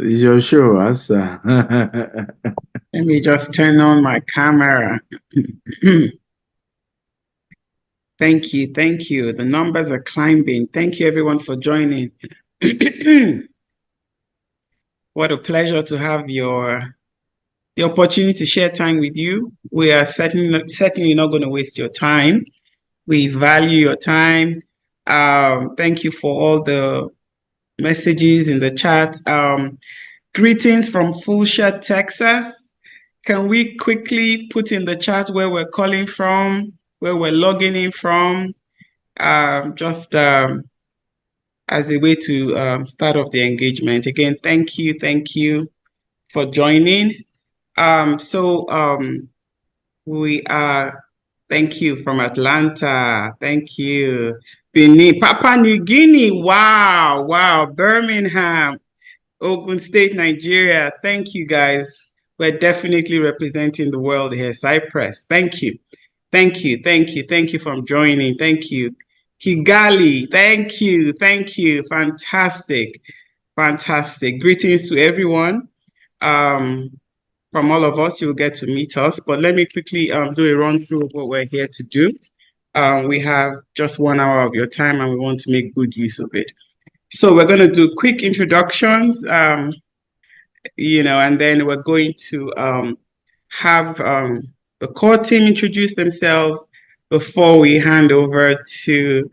It's your show, Asa. Let me just turn on my camera. Thank you. Thank you. The numbers are climbing. Thank you, everyone, for joining. What a pleasure to have the opportunity to share time with you. We are certainly not going to waste your time. We value your time. Thank you for all the messages in the chat. Greetings from Fulshear, Texas. Can we quickly put in the chat where we're calling from, where we're logging in from, just as a way to start off the engagement. Again, thank you for joining. We are, thank you from Atlanta. Thank you. Benin, Papua New Guinea. Wow. Birmingham, Ogun State, Nigeria. Thank you, guys. We're definitely representing the world here. Cyprus. Thank you. Thank you for joining. Thank you. Kigali. Thank you. Fantastic. Greetings to everyone. From all of us, you'll get to meet us. But let me quickly do a run through of what we're here to do. We have just 1 hour of your time and we want to make good use of it. So we're going to do quick introductions, and then we're going to have the core team introduce themselves before we hand over to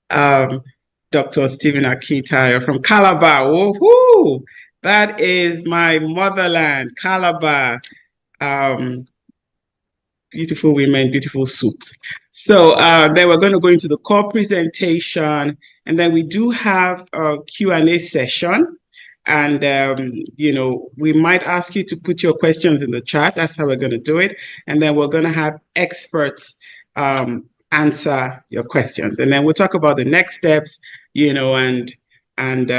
Dr. Stephen Akitayo from Calabar. Woohoo! That is my motherland, Calabar. Beautiful women, beautiful soups. So then we're going to go into the core presentation, and then we do have a Q&A session. And, we might ask you to put your questions in the chat. That's how we're going to do it. And then we're going to have experts answer your questions. And then we'll talk about the next steps, and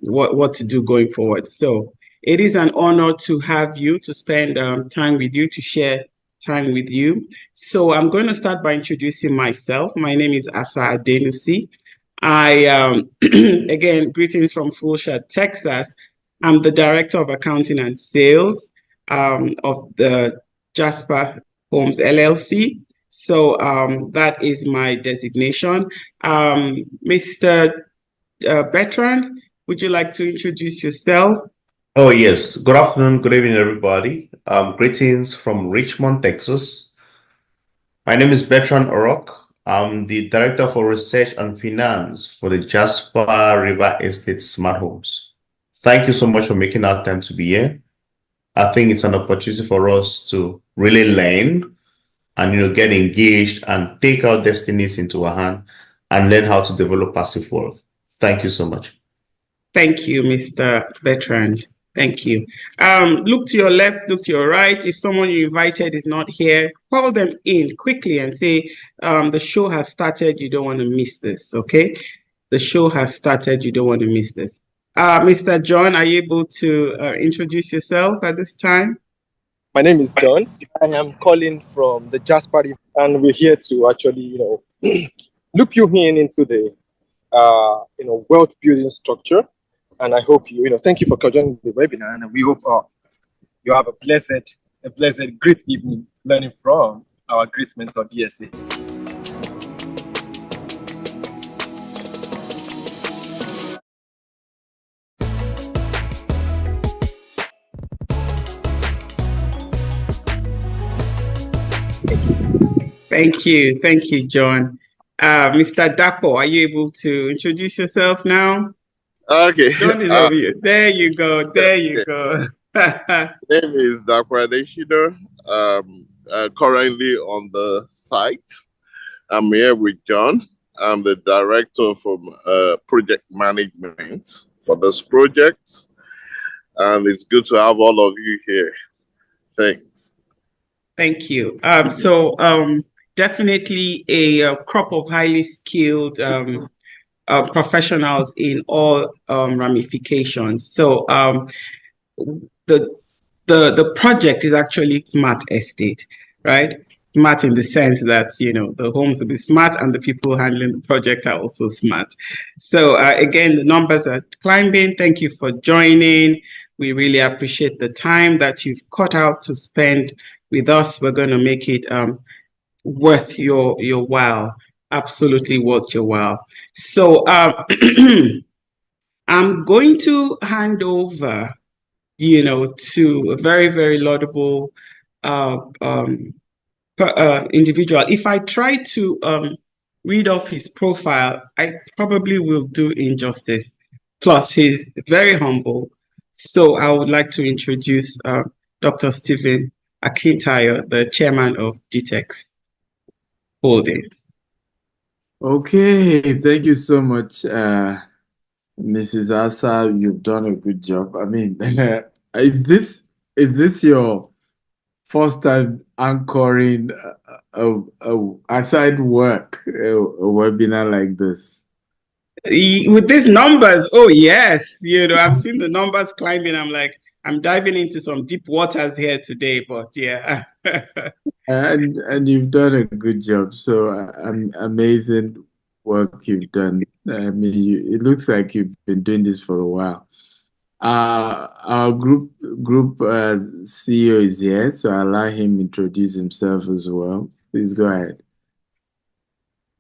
what to do going forward. So it is an honor to have you, to spend time with you, to share time with you. So I'm going to start by introducing myself. My name is Asa Adenusi. I, again, greetings from Fulshear, Texas. I'm the Director of Accounting and Sales of the Jasper Homes LLC. So that is my designation. Mr. Bertrand, would you like to introduce yourself? Oh, yes. Good afternoon, good evening, everybody. Greetings from Richmond, Texas. My name is Bertrand Orok. I'm the Director for Research and Finance for the Jasper River Estate Smart Homes. Thank you so much for making our time to be here. I think it's an opportunity for us to really learn and get engaged and take our destinies into our hand and learn how to develop passive wealth. Thank you so much. Thank you, Mr. Bertrand. Thank you. Look to your left, look to your right. If someone you invited is not here, call them in quickly and say, the show has started, you don't want to miss this, okay? The show has started, you don't want to miss this. Mr. John, are you able to introduce yourself at this time? My name is John. I am calling from the Jasper, and we're here to actually, loop you into the, wealth building structure. And I hope thank you for joining the webinar, and we hope you have a blessed, great evening learning from our great mentor, DSA. Thank you, John. Mr. Dapo, are you able to introduce yourself now? Okay. John is over here. There you go. name is Dapo Adeshido. Currently on the site. I'm here with John. I'm the director for project management for this project. And it's good to have all of you here. Thanks. Thank you. Definitely a crop of highly skilled professionals in all ramifications. So the project is actually Smart Estate, right? smart in the sense that, the homes will be smart and the people handling the project are also smart. So again, the numbers are climbing. Thank you for joining. We really appreciate the time that you've cut out to spend with us. We're going to make it worth your while. Absolutely worth your while. So I'm going to hand over, to a very, very laudable individual. If I try to read off his profile, I probably will do injustice. Plus, he's very humble. So I would like to introduce Dr. Stephen Akintayo, the chairman of GTEx Holdings. Okay, thank you so much, Mrs. Asa. You've done a good job. I mean, is this your first time anchoring aside work a webinar like this? With these numbers, oh yes, I've seen the numbers climbing. I'm like, I'm diving into some deep waters here today, but yeah. And you've done a good job. So amazing work you've done. I mean, it looks like you've been doing this for a while. Our group CEO is here, so I'll allow him introduce himself as well. Please go ahead.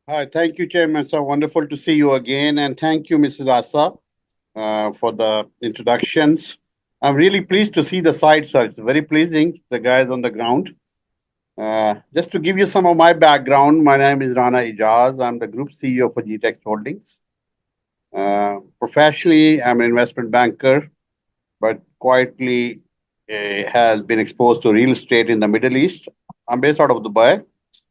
Hi, thank you, Chairman. So wonderful to see you again, and thank you, Mrs. Asa, for the introductions. I'm really pleased to see the site, sir. It's very pleasing, the guys on the ground. Just to give you some of my background, my name is Rana Ijaz. I'm the Group CEO for GTEx Holdings. Professionally, I'm an investment banker, but quietly has been exposed to real estate in the Middle East. I'm based out of Dubai,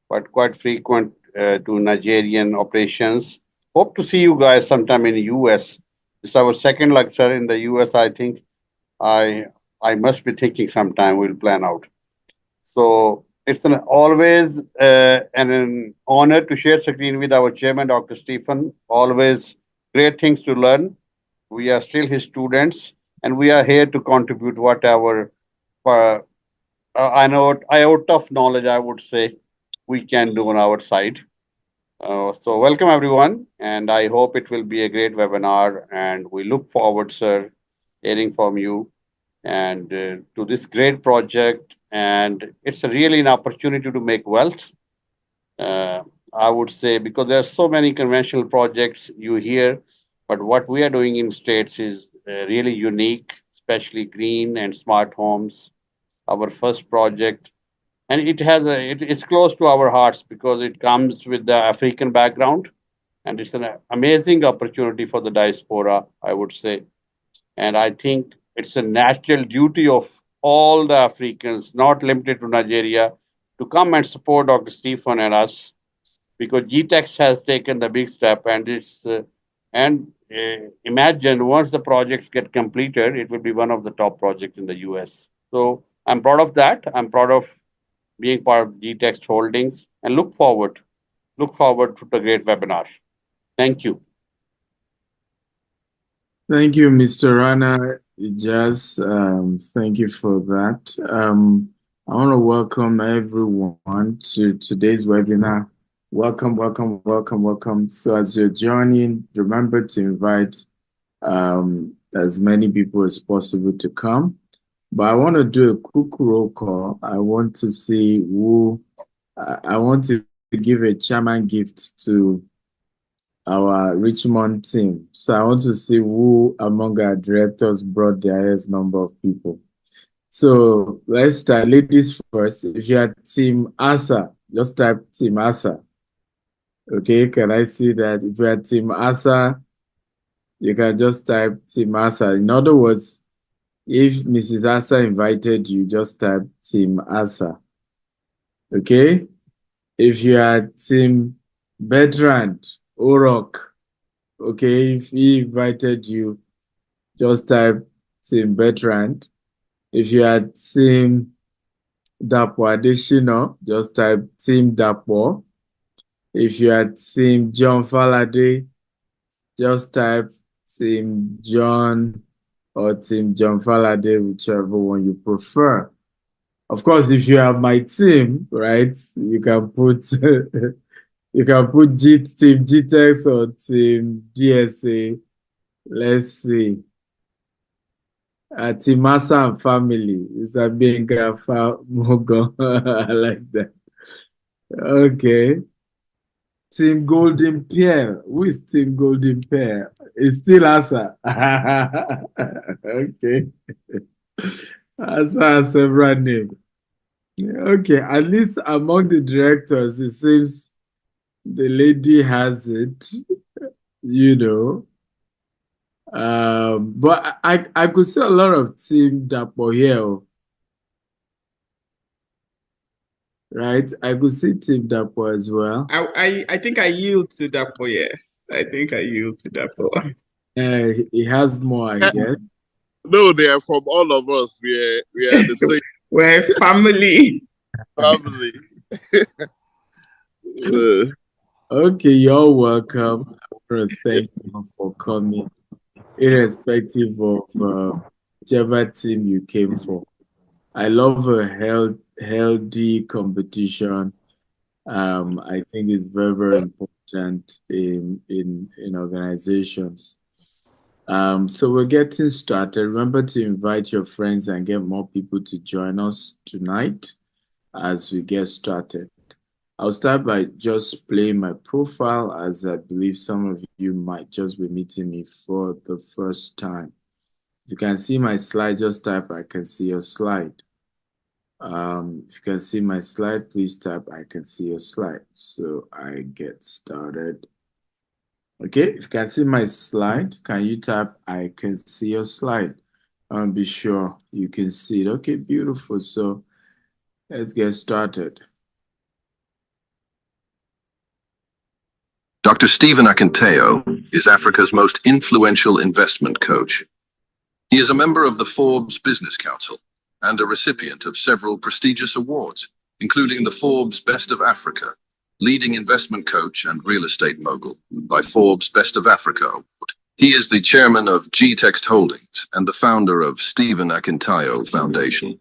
but quite frequent to Nigerian operations. Hope to see you guys sometime in the US. It's our second lecture in the US. I think I must be thinking sometime we'll plan out. So it's always an honor to share screen with our chairman, Dr. Stephen. Always great things to learn. We are still his students, and we are here to contribute whatever I know iota of knowledge, I would say, we can do on our side. So welcome everyone, and I hope it will be a great webinar. And we look forward, sir, hearing from you and to this great project. And it's really an opportunity to make wealth. I would say because there are so many conventional projects you hear, but what we are doing in states is really unique, especially green and smart homes. Our first project, and it's close to our hearts because it comes with the African background, and it's an amazing opportunity for the diaspora, I would say. And I think it's a natural duty of all the Africans, not limited to Nigeria, to come and support Dr. Stephen and us, because GTEx has taken the big step, and imagine once the projects get completed, it will be one of the top projects in the US. So I'm proud of that. I'm proud of being part of GTEx Holdings, and look forward to the great webinar. Thank you. Thank you, Mr. Rana Ijaz. Thank you for that. I want to welcome everyone to today's webinar. Welcome, welcome, welcome, welcome. So as you're joining, remember to invite as many people as possible to come. But I want to do a quick roll call. I want to see who, I want to give a chairman gift to our Richmond team. So I want to see who among our directors brought the highest number of people. So let's start. Ladies first. If you are Team Asa, just type Team Asa. Okay, can I see that? If you are Team Asa, you can just type Team Asa. In other words, if Mrs. Asa invited you, just type Team Asa. Okay? If you are Team Bertrand Orok, okay, if he invited you, just type Team Bertrand. If you are Team Dapo Adeshino, just type Team Dapo. If you are Team John Falade, just type Team John or Team John Falade, whichever one you prefer. Of course, if you have my team, right, you can put you can put team GTEX or team GSA. Let's see. Timasa and family. It's a being Mogo. I like that. Okay. Team Golden Pear. Who is Team Golden Pear? It's still Asa. Okay. Asa has several names. Okay. At least among the directors, it seems the lady has it, you know. But I could see a lot of Team Dapo here, oh, right? I could see Team Dapo as well. I think I yield to Dapo, yes. I think I yield to Dapo. He has more, I guess. No, they are from all of us. We are the same We're family. family. Okay, you're welcome. I want to thank you for coming, irrespective of whichever team you came for. I love a healthy competition. I think it's very, very important in organizations. So we're getting started. Remember to invite your friends and get more people to join us tonight as we get started. I'll start by just playing my profile, as I believe some of you might just be meeting me for the first time. If you can see my slide, just type I can see your slide. If you can see my slide, please type I can see your slide. So I get started. Okay, if you can see my slide, can you type I can see your slide? Be sure you can see it. Okay, beautiful. So let's get started. Dr. Stephen Akinteo is Africa's most influential investment coach. He is a member of the Forbes Business Council and a recipient of several prestigious awards, including the Forbes Best of Africa, Leading Investment Coach and Real Estate Mogul by Forbes Best of Africa Award. He is the chairman of G-Text Holdings and the founder of Stephen Akinteo Foundation.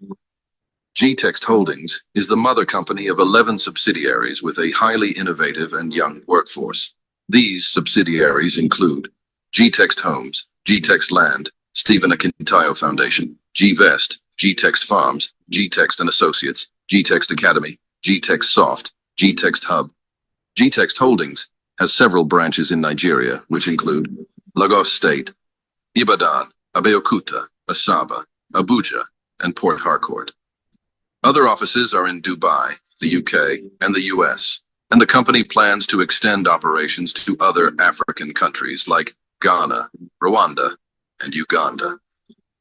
G-Text Holdings is the mother company of 11 subsidiaries with a highly innovative and young workforce. These subsidiaries include G-Text Homes, G-Text Land, Stephen Akinteo Foundation, G-Vest, G-Text Farms, G-Text and Associates, G-Text Academy, G-Text Soft, G-Text Hub. G-Text Holdings has several branches in Nigeria, which include Lagos State, Ibadan, Abeokuta, Asaba, Abuja, and Port Harcourt. Other offices are in Dubai, the UK, and the US, and the company plans to extend operations to other African countries like Ghana, Rwanda, and Uganda.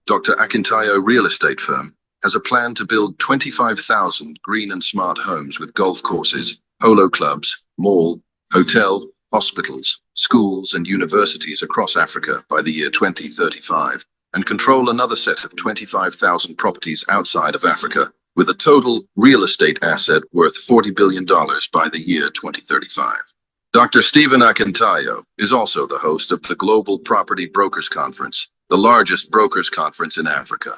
Dr. Akinteo Real Estate Firm has a plan to build 25,000 green and smart homes with golf courses, polo clubs, mall, hotel, hospitals, schools, and universities across Africa by the year 2035, and control another set of 25,000 properties outside of Africa, with a total real estate asset worth $40 billion by the year 2035. Dr. Stephen Akinteo is also the host of the Global Property Brokers Conference, the largest brokers conference in Africa.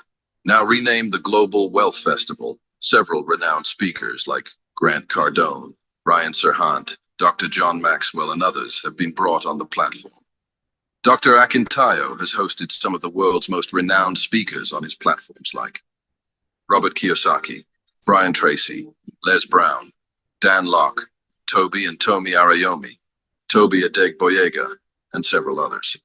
Now renamed the Global Wealth Festival, several renowned speakers like Grant Cardone, Ryan Serhant, Dr. John Maxwell, and others have been brought on the platform. Dr. Akinteo has hosted some of the world's most renowned speakers on his platforms like Robert Kiyosaki, Brian Tracy, Les Brown, Dan Locke, Toby and Tomi Arayomi, Toby Adegboyega, and several others.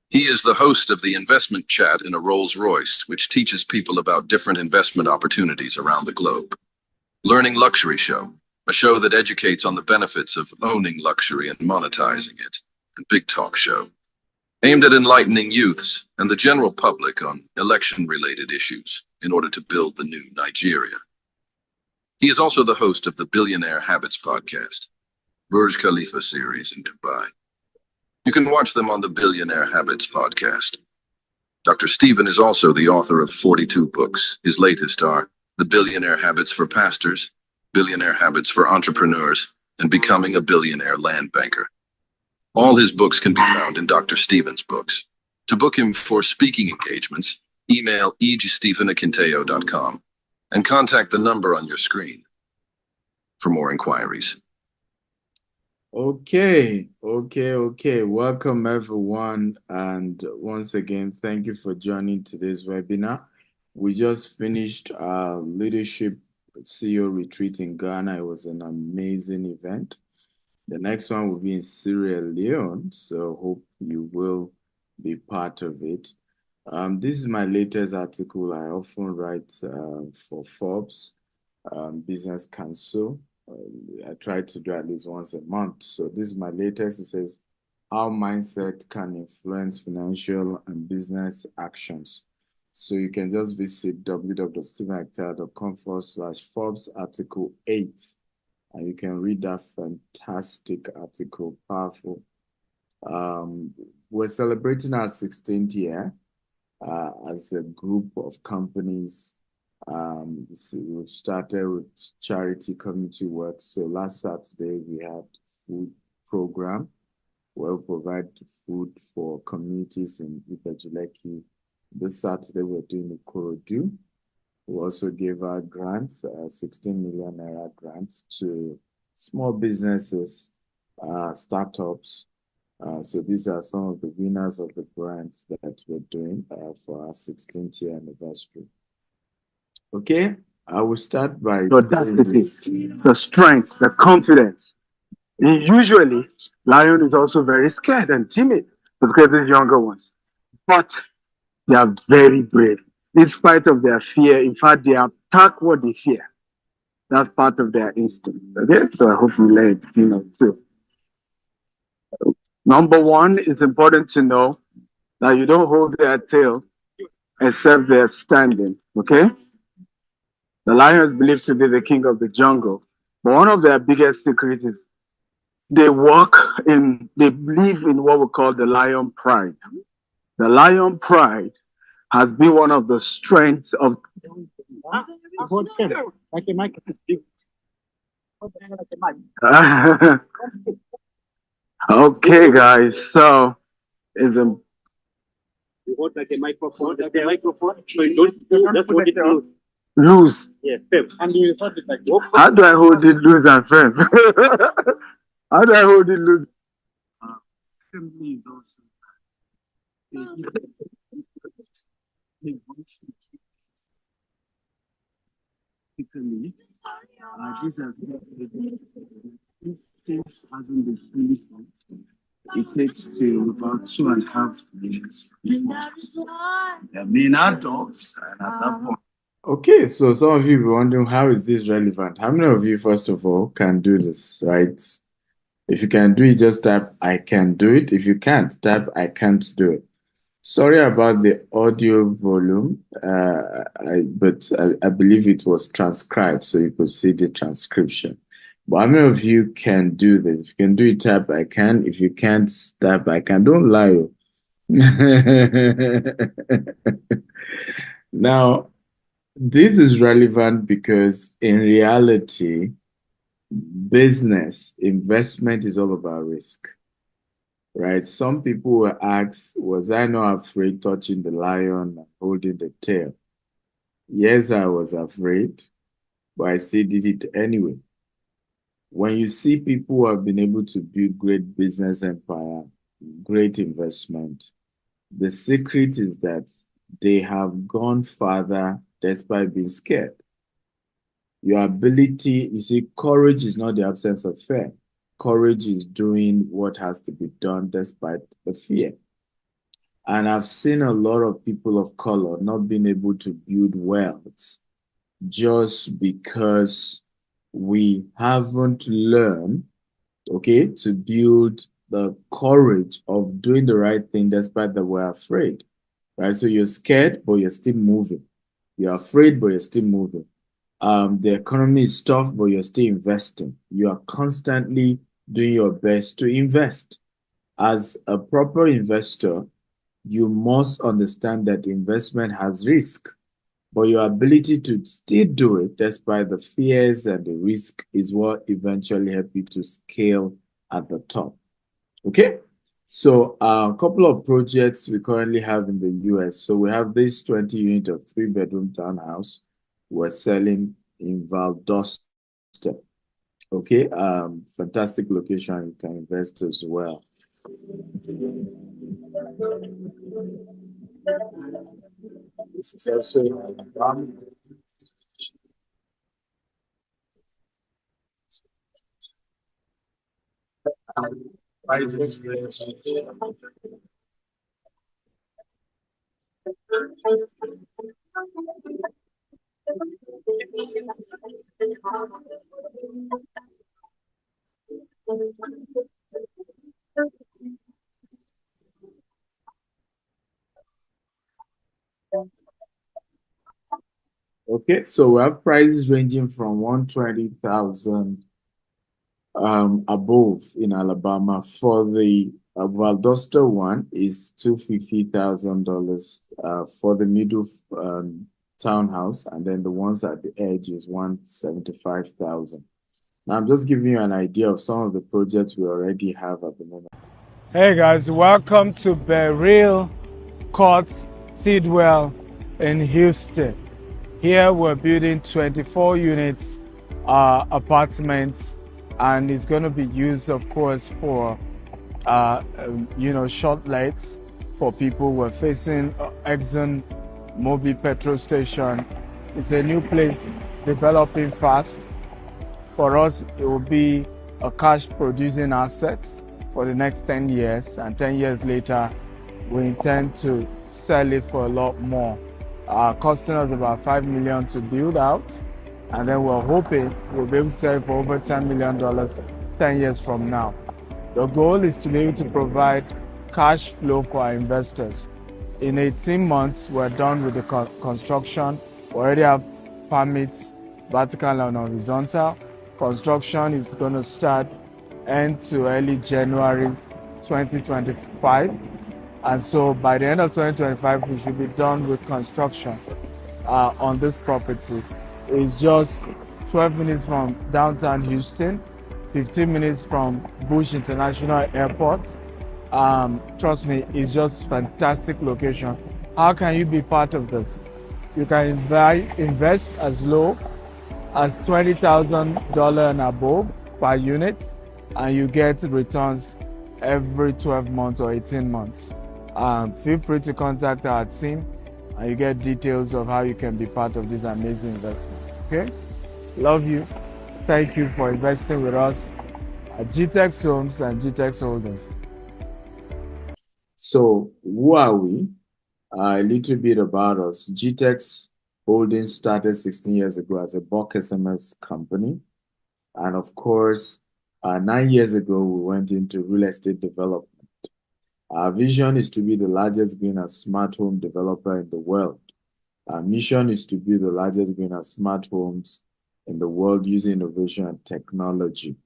He is the host of the Investment Chat in a Rolls-Royce, which teaches people about different investment opportunities around the globe. Learning Luxury Show, a show that educates on the benefits of owning luxury and monetizing it, and Big Talk Show, aimed at enlightening youths and the general public on election-related issues in order to build the new Nigeria. He is also the host of the Billionaire Habits podcast, Burj Khalifa series in Dubai. You can watch them on the Billionaire Habits podcast. Dr. Stephen is also the author of 42 books. His latest are The Billionaire Habits for Pastors, Billionaire Habits for Entrepreneurs, and Becoming a Billionaire Land Banker. All his books can be found in Dr. Stephen's books. To book him for speaking engagements, email egstephenakinteo.com. and contact the number on your screen for more inquiries. Okay. Welcome, everyone. And once again, thank you for joining today's webinar. We just finished our leadership CEO retreat in Ghana. It was an amazing event. The next one will be in Sierra Leone, so hope you will be part of it. This is my latest article. I often write for Forbes Business Council. I try to do at least once a month. So this is my latest. It says, how mindset can influence financial and business actions. So you can just visit www.stephenactel.com/Forbes article 8. And you can read that fantastic article, powerful. We're celebrating our 16th year as a group of companies. So we started with charity community work. So last Saturday, we had food program where we provide food for communities in Ibejuleki. This Saturday, we're doing Ikorodu. We also gave out grants, 16 million naira grants to small businesses, startups. So these are some of the winners of the grants that we're doing for our 16th year anniversary. Okay, I will start by the audacity, the strength, the confidence. And usually, lion is also very scared and timid because these younger ones, but they are very brave. In spite of their fear, in fact, they attack what they fear. That's part of their instinct. Okay, so I hope you learn, too. Number one, it's important to know that you don't hold their tail except they're standing. Okay. The lion is believed to be the king of the jungle, but one of their biggest secrets is they believe in what we call the lion pride. The lion pride has been one of the strengths of. Okay, guys, so is a. You hold like a microphone, so you don't just hold it loose. Loose. Yeah, firm. And you hold it like this. How do I hold it loose and firm? How do I hold it loose? Simply is also this hasn't been fully formed. It takes till about 2.5 years. They're being adults, and at that point. Okay, so some of you will be wondering, how is this relevant? How many of you, first of all, can do this, right? If you can do it, just type, I can do it. If you can't, type, I can't do it. Sorry about the audio volume, but I believe it was transcribed, so you could see the transcription. But how many of you can do this? If you can do it, type, I can. If you can't, type, I can. Don't lie. Now, this is relevant because in reality, business investment is all about risk, right? Some people will ask, was I not afraid touching the lion and holding the tail? Yes, I was afraid, but I still did it anyway. When you see people who have been able to build great business empire, great investment, the secret is that they have gone farther despite being scared. Your ability, you see, courage is not the absence of fear. Courage is doing what has to be done despite the fear. And I've seen a lot of people of color not being able to build wealth just because we haven't learned, okay, to build the courage of doing the right thing despite that we're afraid, right? So you're scared, but you're still moving. You're afraid, but you're still moving. The economy is tough, but you're still investing. You are constantly doing your best to invest. As a proper investor, you must understand that investment has risk, but your ability to still do it despite the fears and the risk is what eventually help you to scale at the top. Okay, so a couple of projects we currently have in the US. So we have this 20 unit of 3-bedroom townhouse we're selling in Valdosta. Okay, fantastic location. You can invest as well. This is also okay, so we have prices ranging from 120,000 above in Alabama. For the Valdosta one is $250,000 for the middle townhouse, and then the ones at the edge is 175,000. Now I'm just giving you an idea of some of the projects we already have at the moment. Hey guys, welcome to Beryl Court Tidwell in Houston. Here we're building 24 units apartments, and it's going to be used, of course, for short lights for people. We're facing Exxon Mobil petrol station. It's a new place developing fast. For us, it will be a cash producing assets for the next 10 years, and 10 years later, we intend to sell it for a lot more. Costing us about $5 million to build out, and then we're hoping we'll be able to sell it for over $10 million 10 years from now. The goal is to be able to provide cash flow for our investors. In 18 months, we're done with the construction. We already have permits, vertical and horizontal. Construction is going to start end to early January 2025. And so by the end of 2025, we should be done with construction on this property. It's just 12 minutes from downtown Houston, 15 minutes from Bush International Airport. Trust me, it's just fantastic location. How can you be part of this? You can invest as low as $20,000 and above per unit, and you get returns every 12 months or 18 months. Feel free to contact our team, and you get details of how you can be part of this amazing investment. Okay? Love you. Thank you for investing with us at GTEX Homes and GTEX Holdings. So who are we? A little bit about us. GTEX Holdings started 16 years ago as a bulk SMS company. And of course, 9 years ago, we went into real estate development. Our vision is to be the largest green and smart home developer in the world. Our mission is to be the largest green and smart homes in the world using innovation and technology.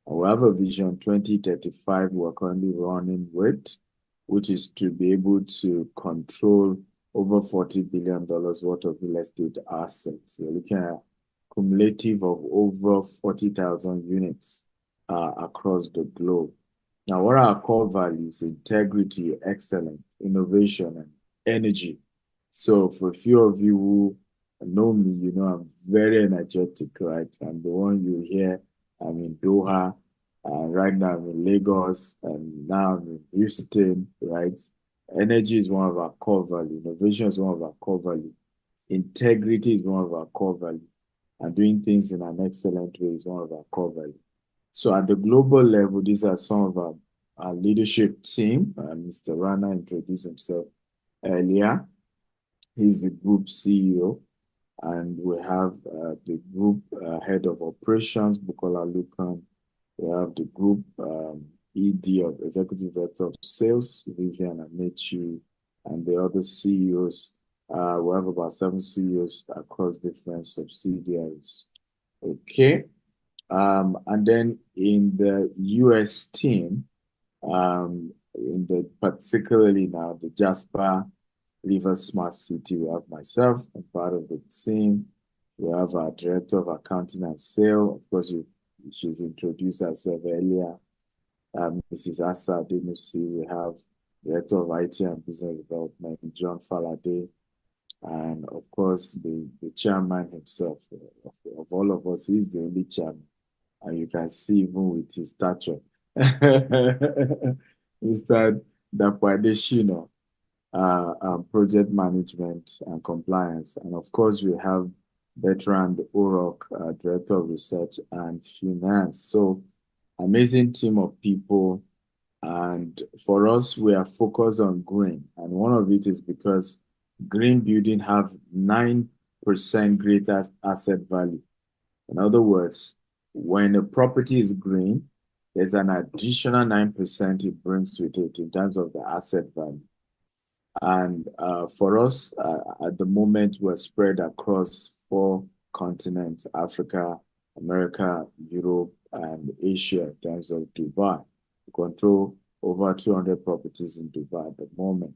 And we have a vision 2035 we're currently running with, which is to be able to control over $40 billion worth of real estate assets. We're looking at cumulative of over 40,000 units across the globe. Now, what are our core values? Integrity, excellence, innovation, and energy. So for a few of you who know me, you know I'm very energetic, right? I'm the one you hear. I'm in Doha, right now I'm in Lagos, and now I'm in Houston, right? Energy is one of our core values. Innovation is one of our core values. Integrity is one of our core values. And doing things in an excellent way is one of our core values. So at the global level, these are some of our leadership team. Mr. Rana introduced himself earlier. He's the group CEO. And we have the group head of operations, Bukola Lukan. We have the group ED of Executive Director of Sales, Vivian Amechi, and the other CEOs. We have about 7 CEOs across different subsidiaries. Okay. And then in the US team, particularly now the Jasper River Smart City, we have myself, I'm part of the team. We have our Director of Accounting and Sale. Of course, she's introduced herself earlier. Mrs. Asa Adenusi. We have Director of IT and Business Development, John Faladay. And of course, the chairman himself of all of us, he's the only chairman. And you can see even with his stature. Mr. Dapadeshino, project management and compliance. And of course, we have Bertrand Urok, Director of Research and Finance. So, amazing team of people. And for us, we are focused on green. And one of it is because green building have 9% greater asset value. In other words, when a property is green, there's an additional 9% it brings with it in terms of the asset value. And for us, at the moment, we're spread across 4 continents: Africa, America, Europe, and Asia in terms of Dubai. We control over 200 properties in Dubai at the moment.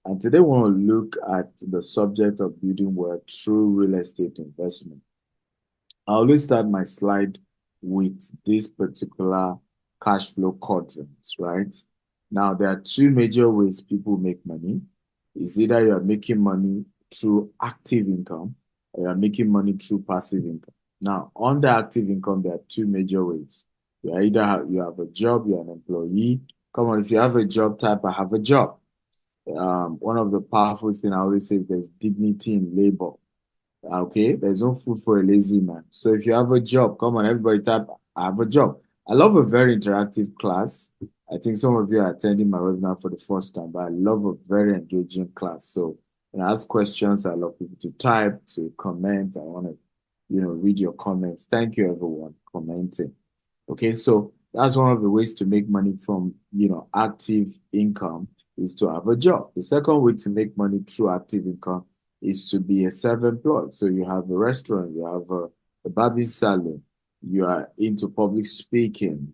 And today, we want to look at the subject of building wealth through real estate investment. I always start my slide with this particular cash flow quadrant, right? Now, there are 2 major ways people make money. It's either you're making money through active income or you're making money through passive income. Now, on the active income, there are 2 major ways. You have a job, you're an employee. Come on, if you have a job, type I have a job. One of the powerful things I always say is there's dignity in labor. Okay, there's no food for a lazy man. So if you have a job, come on, everybody type, I have a job. I love a very interactive class. I think some of you are attending my webinar for the first time, but I love a very engaging class. So when I ask questions, I love people to type, to comment. I want to, read your comments. Thank you, everyone, commenting. Okay, so that's one of the ways to make money from, active income is to have a job. The second way to make money through active income is to be a self-employed. So you have a restaurant, you have a barbing salon, you are into public speaking,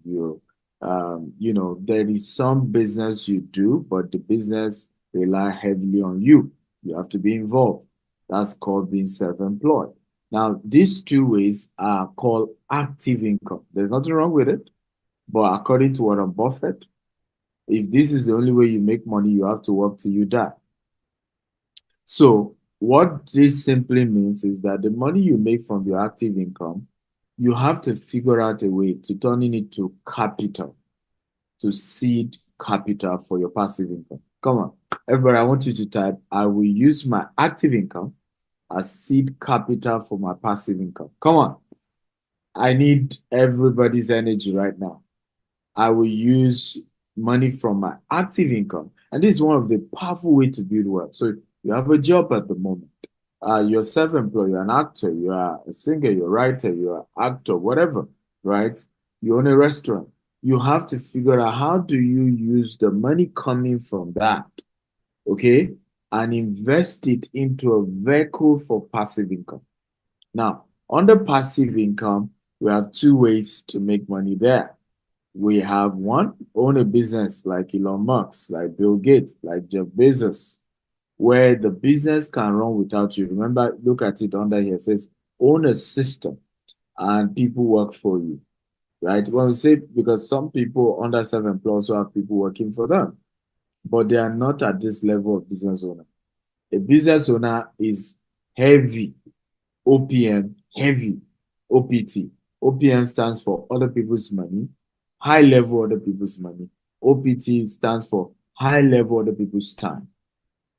there is some business you do, but the business rely heavily on you. You have to be involved. That's called being self-employed. Now, these 2 ways are called active income. There's nothing wrong with it, but according to Warren Buffett, if this is the only way you make money, you have to work till you die. So what this simply means is that the money you make from your active income, you have to figure out a way to turning it to capital, to seed capital for your passive income. Come on, everybody, I want you to type, I will use my active income as seed capital for my passive income. Come on, I need everybody's energy right now. I will use money from my active income. And this is one of the powerful ways to build wealth. So you have a job at the moment. You're self-employed, you're an actor, you are a singer, you're a writer, you're an actor, whatever, right? You own a restaurant. You have to figure out how do you use the money coming from that, okay, and invest it into a vehicle for passive income. Now, under passive income, we have 2 ways to make money there. We have one, own a business like Elon Musk, like Bill Gates, like Jeff Bezos, where the business can run without you. Remember, look at it under here. It says, own a system and people work for you, right? When we say, because some people under self-employed also have people working for them, but they are not at this level of business owner. A business owner is heavy, OPM, heavy, OPT. OPM stands for other people's money, high level other people's money. OPT stands for high level other people's time,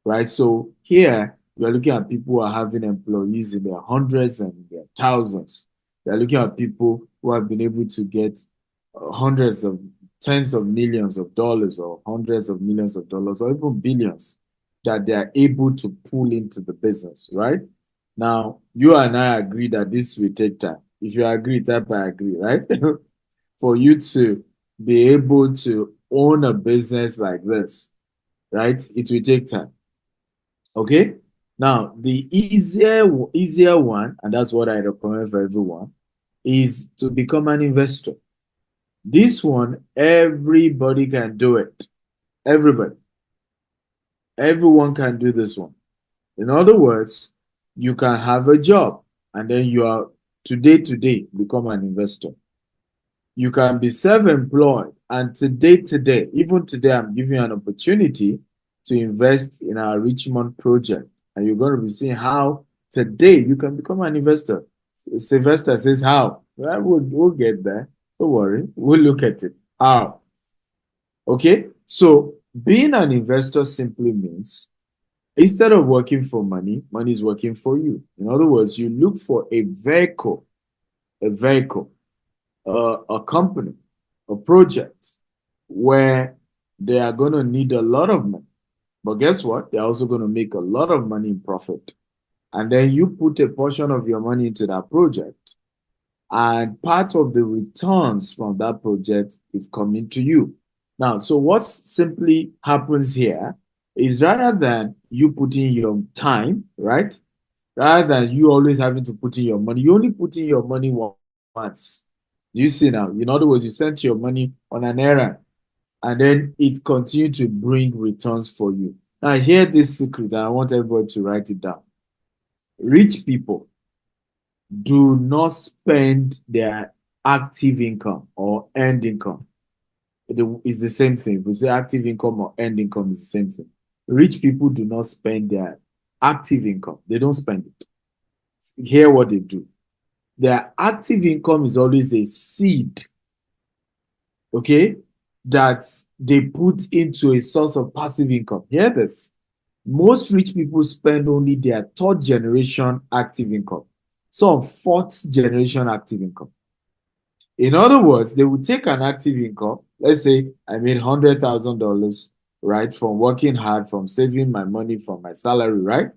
right? So here we are looking at people who are having employees in their hundreds and their thousands. We are looking at people who have been able to get hundreds of tens of millions of dollars or hundreds of millions of dollars or even billions that they are able to pull into the business, right? Now, you and I agree that this will take time. If you agree, type I agree, right? For you to be able to own a business like this, right? It will take time. Okay? Now, the easier one, and that's what I recommend for everyone, is to become an investor. This one, everybody can do it. Everybody. Everyone can do this one. In other words, you can have a job and then you are today become an investor. You can be self-employed and today, even today, I'm giving you an opportunity to invest in our Richmond project. And you're going to be seeing how today you can become an investor. Sylvester says how. Well, we'll get there. Don't worry. We'll look at it. How? Okay. So being an investor simply means instead of working for money, money is working for you. In other words, you look for a vehicle, a company, a project where they are going to need a lot of money. But guess what? They're also going to make a lot of money in profit. And then you put a portion of your money into that project, and part of the returns from that project is coming to you. Now, so what simply happens here is rather than you putting your time, right? Rather than you always having to put in your money, you only put in your money once. You see now, in other words, you sent your money on an errand and then it continued to bring returns for you. Now, hear this secret, and I want everybody to write it down. Rich people do not spend their active income or earned income. It's the same thing. If we say active income or earned income, is the same thing. Rich people do not spend their active income. They don't spend it. Hear what they do. Their active income is always a seed, okay, that they put into a source of passive income. Hear this. Most rich people spend only their third generation active income, some fourth generation active income. In other words, they would take an active income. Let's say I made $100,000, right, from working hard, from saving my money from my salary, right?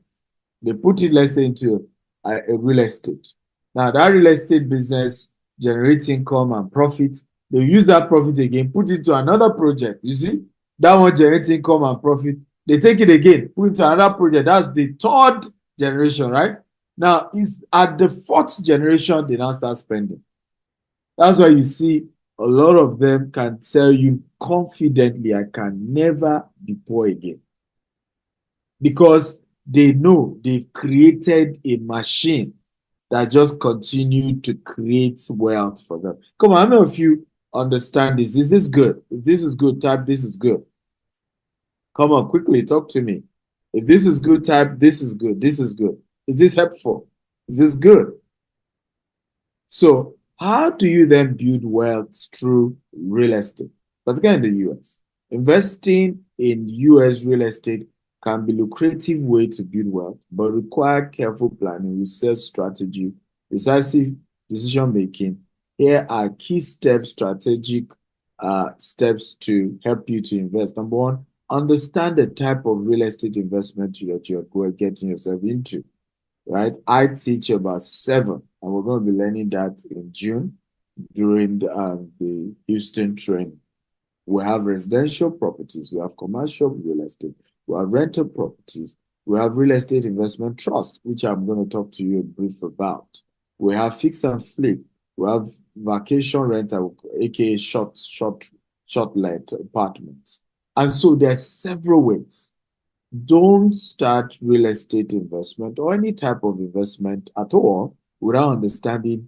They put it, let's say, into a real estate. Now, that real estate business generates income and profit. They use that profit again, put it into another project. You see, that one generates income and profit. They take it again, put it into another project. That's the third generation, right? Now, it's at the fourth generation they now start spending. That's why you see a lot of them can tell you confidently, I can never be poor again. Because they know they've created a machine that just continued to create wealth for them. Come on, how many of you understand this? Is this good? If this is good, type this is good. Come on, quickly, talk to me. If this is good, type this is good. This is good. Is this helpful? Is this good? So, how do you then build wealth through real estate, particularly in the US? Investing in US real estate can be a lucrative way to build wealth, but require careful planning, research strategy, decisive decision making. Here are key steps, strategic steps to help you to invest. Number one, understand the type of real estate investment that you're getting yourself into, right? I teach about 7, and we're going to be learning that in June during the Houston training. We have residential properties, we have commercial real estate, we have rental properties, we have real estate investment trust, which I'm going to talk to you in brief about. We have fix and flip, we have vacation rental, aka short-let apartments. And so there's several ways. Don't start real estate investment or any type of investment at all without understanding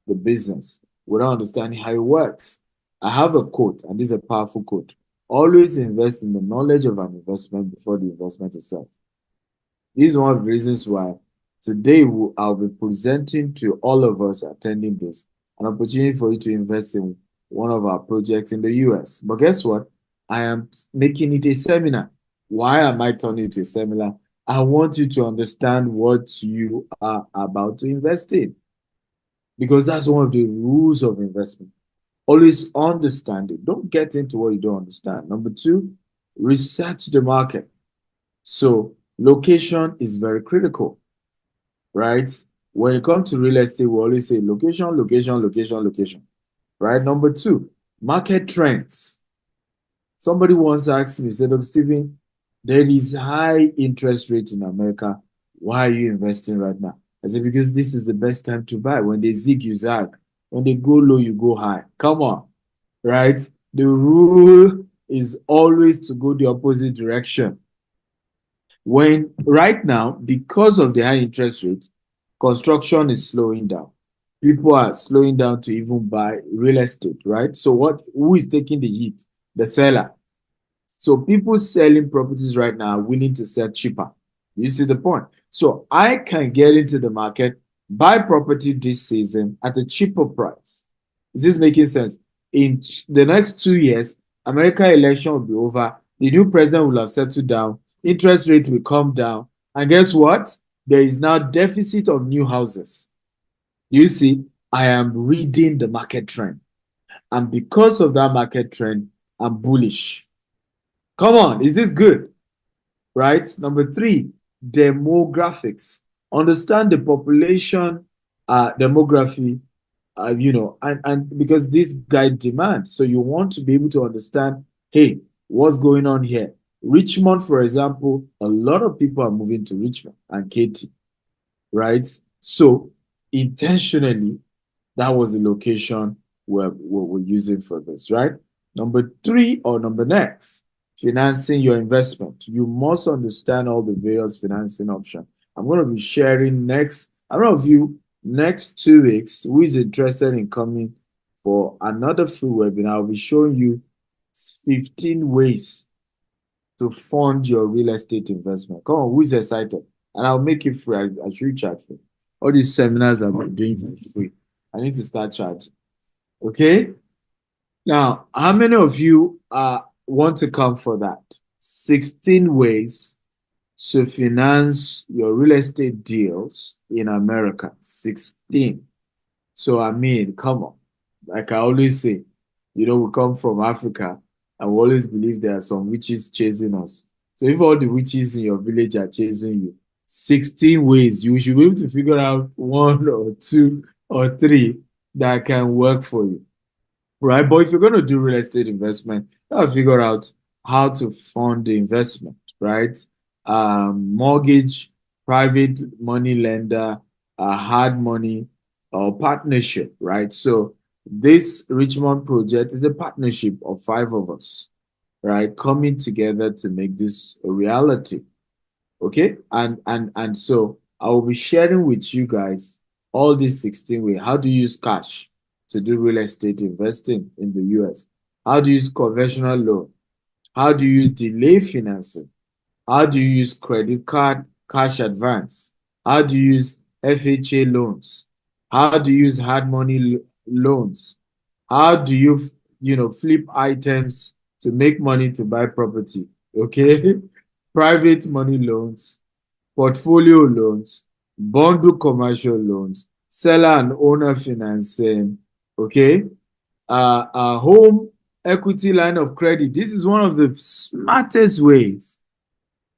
the business, without understanding how it works. I have a quote, and this is a powerful quote. Always invest in the knowledge of an investment before the investment itself. This is one of the reasons why today I'll be presenting to all of us attending this an opportunity for you to invest in one of our projects in the US. But guess what? I am making it a seminar. Why am I turning it to a seminar? I want you to understand what you are about to invest in, because that's one of the rules of investment. Always understand it. Don't get into what you don't understand. Number 2, research the market. So location is very critical, right? When it comes to real estate, we always say location, location, location, location, right? Number 2, market trends. Somebody once asked me, said, Stephen, there is high interest rate in America. Why are you investing right now? I said, because this is the best time to buy. When they zig, you zag. When they go low, you go high. Come on, right? The rule is always to go the opposite direction. When right now, because of the high interest rate, construction is slowing down. People are slowing down to even buy real estate, right? So who is taking the hit? The seller. So people selling properties right now are willing to sell cheaper. You see the point? So I can get into the market, buy property this season at a cheaper price. Is this making sense? In the next 2 years, American election will be over. The new president will have settled down. Interest rate will come down. And guess what? There is now deficit of new houses. You see, I am reading the market trend. And because of that market trend, I'm bullish. Come on, is this good? Right? Number three, demographics. Understand the population demography, and because this guide demand. So you want to be able to understand, hey, what's going on here? Richmond, for example, a lot of people are moving to Richmond and Katy, right? So intentionally, that was the location we're using for this, right? Number three, or number next, financing your investment. You must understand all the various financing options. I'm going to be sharing next, I don't know if you, next 2 weeks, who is interested in coming for another free webinar. I'll be showing you 15 ways to fund your real estate investment. Come on, who is excited? And I'll make it free. I should charge for all these seminars I've been doing for free. I need to start charging. Okay? Now, how many of you want to come for that? 16 ways to finance your real estate deals in America. 16. So, I mean, come on. Like I always say, we come from Africa and we always believe there are some witches chasing us. So, if all the witches in your village are chasing you, 16 ways, you should be able to figure out one or two or three that can work for you, right? But if you're going to do real estate investment, you gotta figure out how to fund the investment, right? Mortgage, private money lender, hard money, or partnership, right? So this Richmond project is a partnership of 5 of us, right, coming together to make this a reality. Okay, and so I will be sharing with you guys all these 16 ways. How do you use cash to do real estate investing in the US? How do you use conventional loan? How do you delay financing? How do you use credit card cash advance? How do you use FHA loans? How do you use hard money loans? How do you flip items to make money to buy property? Okay, private money loans, portfolio loans, bundle commercial loans, seller and owner financing, okay? Home equity line of credit. This is one of the smartest ways.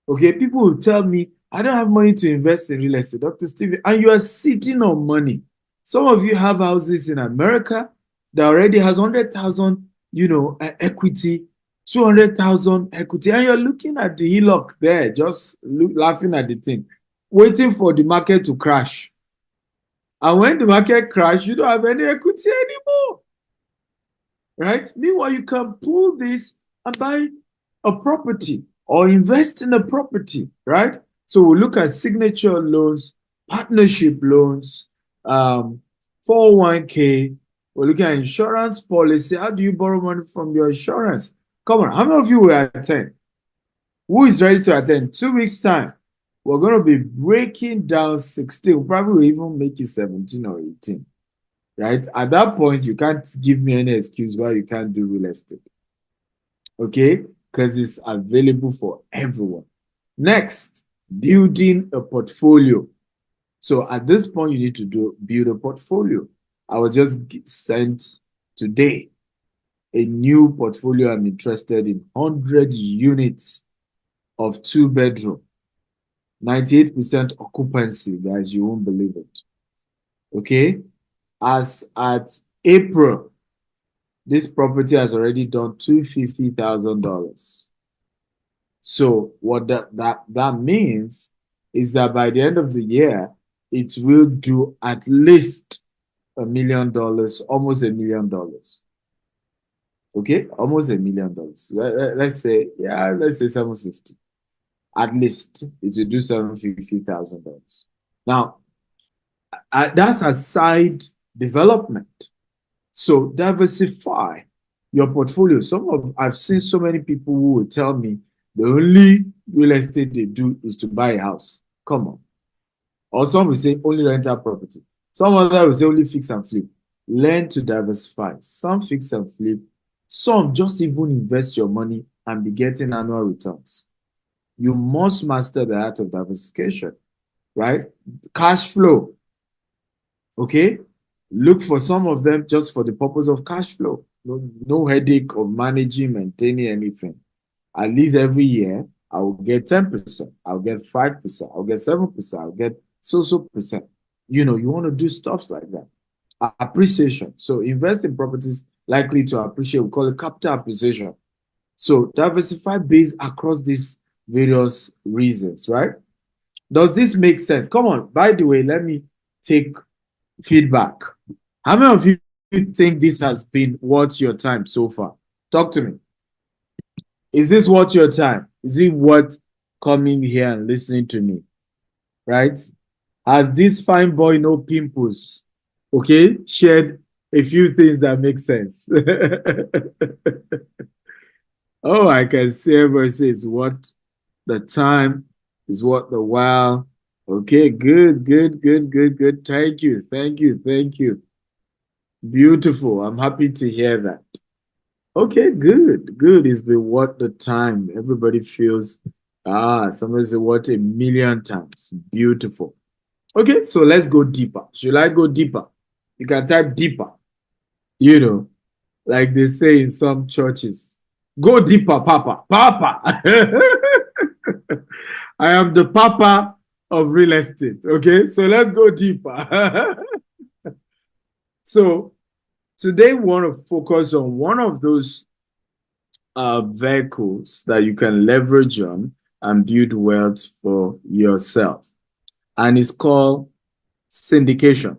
Okay, people will tell me, I don't have money to invest in real estate, Dr. Stevie, and you are sitting on money. Some of you have houses in America that already has 100,000, equity, 200,000 equity, and you're looking at the HELOC there, just laughing at the thing, waiting for the market to crash. And when the market crashes, you don't have any equity anymore, right? Meanwhile, you can pull this and buy a property or invest in a property, right? So we'll look at signature loans, partnership loans, 401k. We're looking at insurance policy. How do you borrow money from your insurance? Come on, how many of you will attend? Who is ready to attend? 2 weeks' time, we're going to be breaking down 16. We'll probably even make it 17 or 18, right? At that point, you can't give me any excuse why you can't do real estate, okay? Because it's available for everyone. Next, building a portfolio. So at this point, you need to build a portfolio. I was just sent today a new portfolio. I'm interested in 100 units of 2-bedroom, 98% occupancy, guys. You won't believe it. Okay, as at April, this property has already done $250,000. So what that means is that by the end of the year, it will do at least $1 million, almost $1 million. Okay, almost $1 million. Let's say 750. At least it will do $750,000. Now, that's a side development. So diversify your portfolio. I've seen so many people who will tell me the only real estate they do is to buy a house. Come on. Or some will say only rental property. Some other will say only fix and flip. Learn to diversify. Some fix and flip. Some just even invest your money and be getting annual returns. You must master the art of diversification, right? Cash flow. Okay? Look for some of them just for the purpose of cash flow. No headache of managing, maintaining anything. At least every year, I will get 10%, I'll get 5%, I'll get 7%, I'll get so percent. You know, you want to do stuff like that. Appreciation. So invest in properties likely to appreciate. We call it capital appreciation. So diversify based across these various reasons, right? Does this make sense? Come on. By the way, let me take feedback. How many of you think this has been worth your time so far? Talk to me. Is this worth your time? Is it worth coming here and listening to me? Right? Has this fine boy no pimples? Okay, shared a few things that make sense. Oh, I can see everybody say it's worth the time, is worth the while. Okay, good. Thank you. Beautiful. I'm happy to hear that. Okay, good. It's been worth the time. Everybody feels, somebody say what a million times. Beautiful. Okay, so let's go deeper. Should I go deeper? You can type deeper. You know, like they say in some churches. Go deeper, Papa. Papa. I am the Papa of real estate. Okay, so let's go deeper. So today we want to focus on one of those vehicles that you can leverage on and build wealth for yourself. And it's called syndication.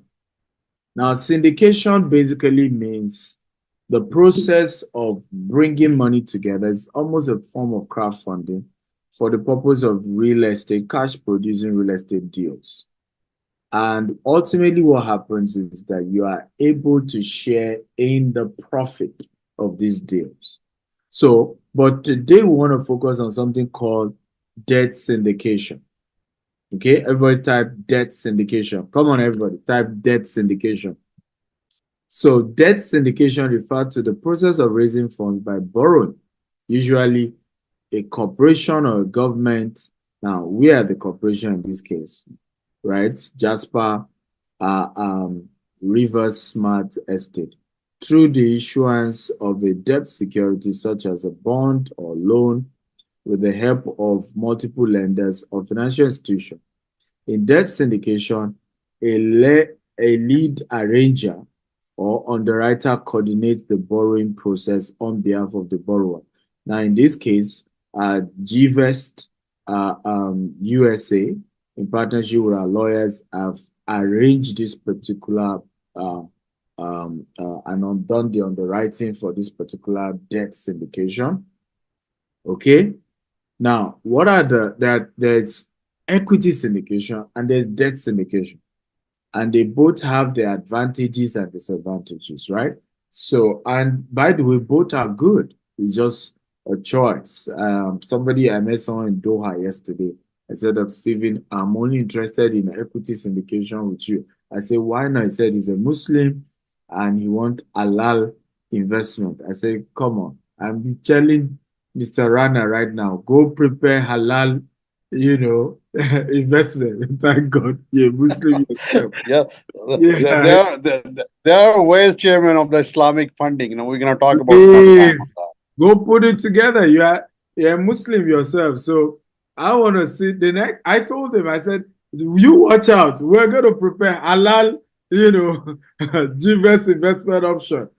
Now, syndication basically means the process of bringing money together. It's almost a form of crowdfunding for the purpose of real estate, cash producing real estate deals. And ultimately, what happens is that you are able to share in the profit of these deals. So, but today we want to focus on something called debt syndication. Okay, everybody type debt syndication. Come on, everybody, type debt syndication. So, debt syndication refers to the process of raising funds by borrowing, usually a corporation or a government. Now, we are the corporation in this case, right? Jasper Rivers Smart Estate, through the issuance of a debt security such as a bond or loan with the help of multiple lenders or financial institutions. In debt syndication, a lead arranger or underwriter coordinates the borrowing process on behalf of the borrower. Now, in this case, GVest USA, in partnership with our lawyers, have arranged this particular and done the underwriting for this particular debt syndication. Okay. Now, what are there's equity syndication and there's debt syndication, and they both have their advantages and disadvantages, right? So, and by the way, both are good. It's just a choice. Somebody, I met someone in Doha yesterday. I said, Stephen, I'm only interested in equity syndication with you. I said, why not? He said he's a Muslim and he wants halal investment. I said, come on. I'm telling Mr. Rana right now, go prepare halal, investment. Thank God you're Muslim yourself. Yeah, Yeah. there are ways, Chairman, of the Islamic funding. We're going to talk about Please go put it together. You're a Muslim yourself, so I want to see the next. I told him, I said, you watch out. We're going to prepare halal, GVS investment option,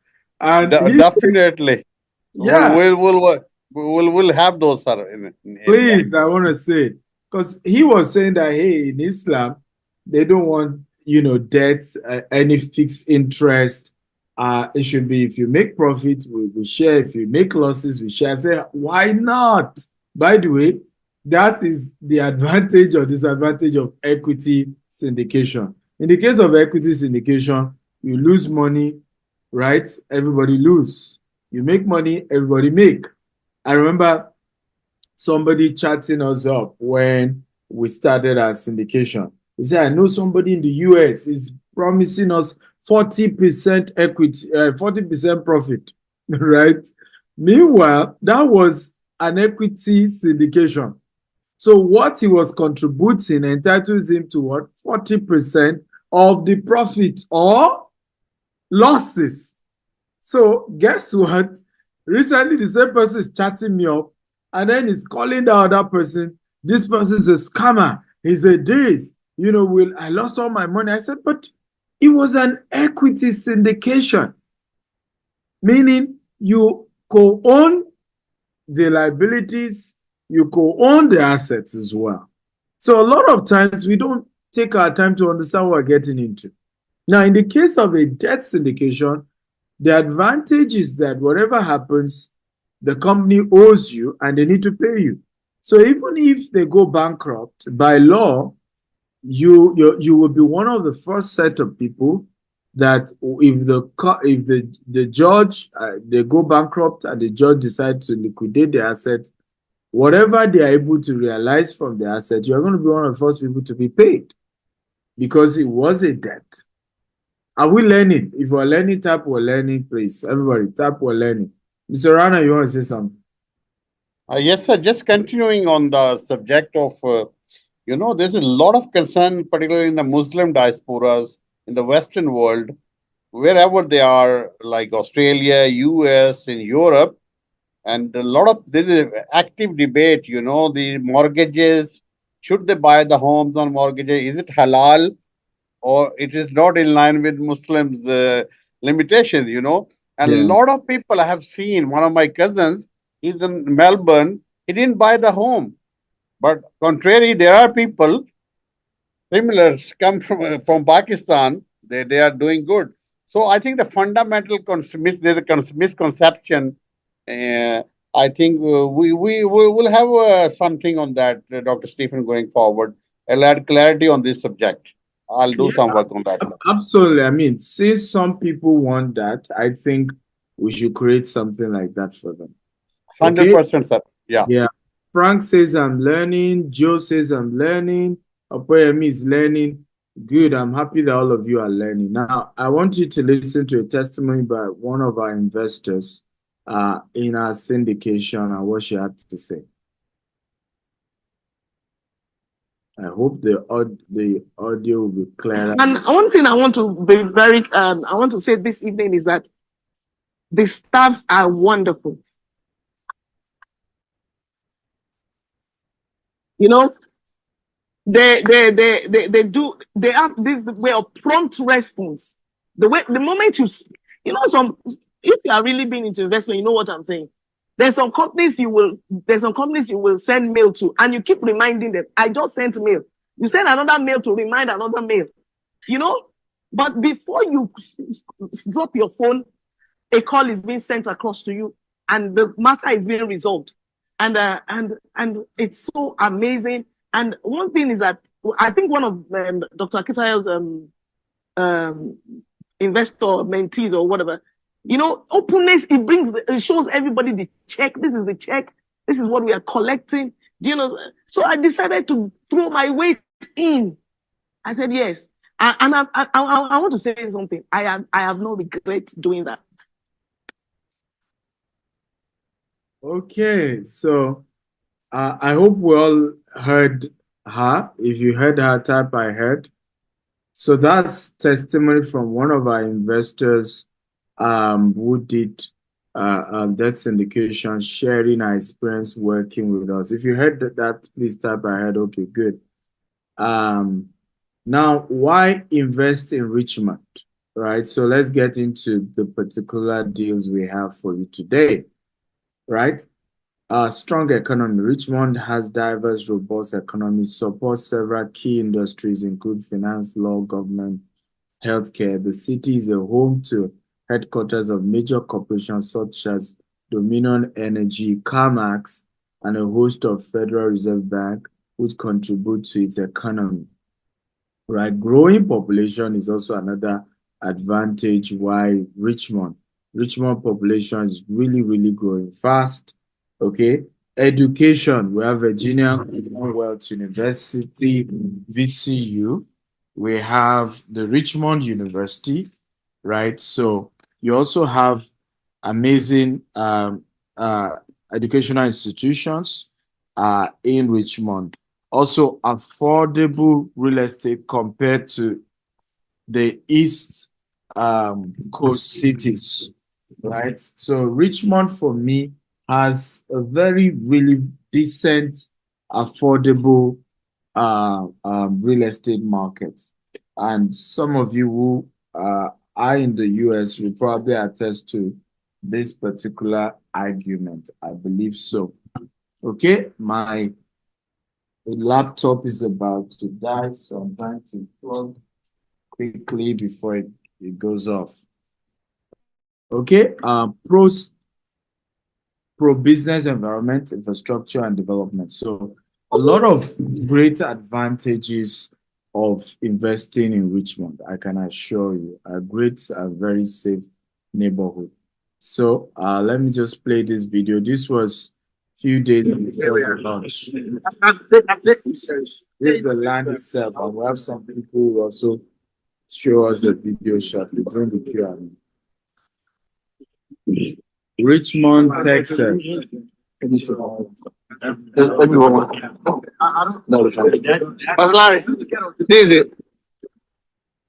and definitely. Yeah, We'll have those, sir. In please, I want to say it because he was saying that hey, in Islam, they don't want debt, any fixed interest. It should be if you make profit, we share. If you make losses, we share. I say, why not? By the way, that is the advantage or disadvantage of equity syndication. In the case of equity syndication, you lose money, right? Everybody lose. You make money, everybody make. I remember somebody chatting us up when we started our syndication. He said, I know somebody in the US is promising us 40% equity, 40% profit, right? Meanwhile, that was an equity syndication. So what he was contributing entitles him to what? 40% of the profit or losses. So guess what? Recently, the same person is chatting me up and then he's calling the other person. This person is a scammer. He's a this. I lost all my money. I said, but it was an equity syndication, meaning you co-own the liabilities, you co-own the assets as well. So a lot of times we don't take our time to understand what we're getting into. Now, in the case of a debt syndication, the advantage is that whatever happens, the company owes you and they need to pay you. So even if they go bankrupt, by law, you will be one of the first set of people that if the judge they go bankrupt and the judge decides to liquidate the assets, whatever they are able to realize from the asset, you're going to be one of the first people to be paid because it was a debt. Are we learning? If we're learning, tap we're learning, please. Everybody, tap we're learning. Mr. Rana, you want to say something? Yes, sir. Just continuing on the subject of, there's a lot of concern, particularly in the Muslim diasporas in the Western world, wherever they are, like Australia, US, in Europe, and there is active debate. The mortgages, should they buy the homes on mortgages? Is it halal, or it is not in line with Muslims' limitations? And a lot of people I have seen. One of my cousins, he's in Melbourne. He didn't buy the home, but contrary, there are people similar come from Pakistan. They are doing good. So I think the fundamental there's a misconception. Uh, I think we will have something on that, Dr. Stephen, going forward. I'll add clarity on this subject. I'll do some work on that. Absolutely. I mean, since some people want that, I think we should create something like that for them. 100%, sir. Yeah. Yeah. Frank says I'm learning. Joe says I'm learning. Opoyemi is learning. Good. I'm happy that all of you are learning. Now, I want you to listen to a testimony by one of our investors in our syndication and what she had to say. I hope the audio will be clear. And one thing I want to be I want to say this evening is that the staffs are wonderful. They have this way of prompt response. The moment if you are really being into investment, you know what I'm saying. There's some companies you will send mail to, and you keep reminding them. I just sent mail. You send another mail to remind another mail. But before you drop your phone, a call is being sent across to you, and the matter is being resolved. And it's so amazing. And one thing is that I think one of Dr. Akitayo's investor mentees or whatever, openness, it shows everybody the check. This is the check. This is what we are collecting. So I decided to throw my weight in. I said yes. And I want to say something. I have no regret doing that. Okay, so I hope we all heard her. If you heard her, type I heard. So that's testimony from one of our investors who did that syndication, sharing our experience working with us. If you heard that, please type I heard. Okay, good. Now, why invest in Richmond? Right, so let's get into the particular deals we have for you today. Right? Strong economy. Richmond has diverse, robust economy, supports several key industries, include finance, law, government, healthcare. The city is a home to headquarters of major corporations such as Dominion Energy, CarMax, and a host of Federal Reserve Bank, which contribute to its economy. Right, growing population is also another advantage why Richmond population is really, really growing fast. Okay, education, we have Virginia Commonwealth University, VCU, we have the Richmond University, right? So you also have amazing educational institutions in Richmond. Also affordable real estate compared to the East Coast cities, right? So Richmond for me has a very, really decent, affordable real estate market. And some of you who are in the US will probably attest to this particular argument. I believe so. Okay, my laptop is about to die, so I'm trying to plug quickly before it goes off. Okay, pro business environment, infrastructure, and development. So a lot of great advantages of investing in Richmond, I can assure you. A great, a very safe neighborhood. So let me just play this video. This was a few days before the launch. This is the land itself, and we have some people who also show us a video shortly during the Q&A. Richmond, Texas. Everyone. No, but Larry, this is it.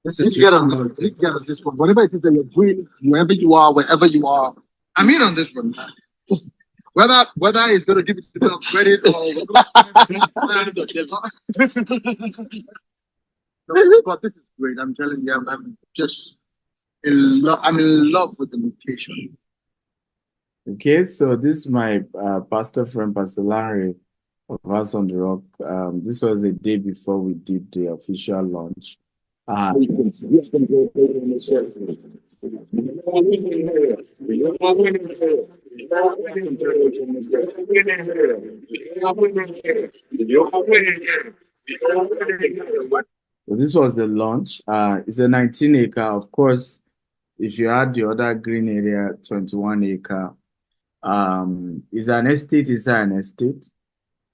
This You is get on this. You get on this one. Whatever it is that you're doing, wherever you are, I'm in on this one. Whether it's going to give you the credit or but this is great. I'm telling you, I'm just in love. I'm in love with the location. Okay, so this is my pastor friend, Pastor Larry of House on the Rock. This was the day before we did the official launch. So this was the launch. It's a 19-acre. Of course, if you add the other green area, 21-acre. It's an estate inside an estate.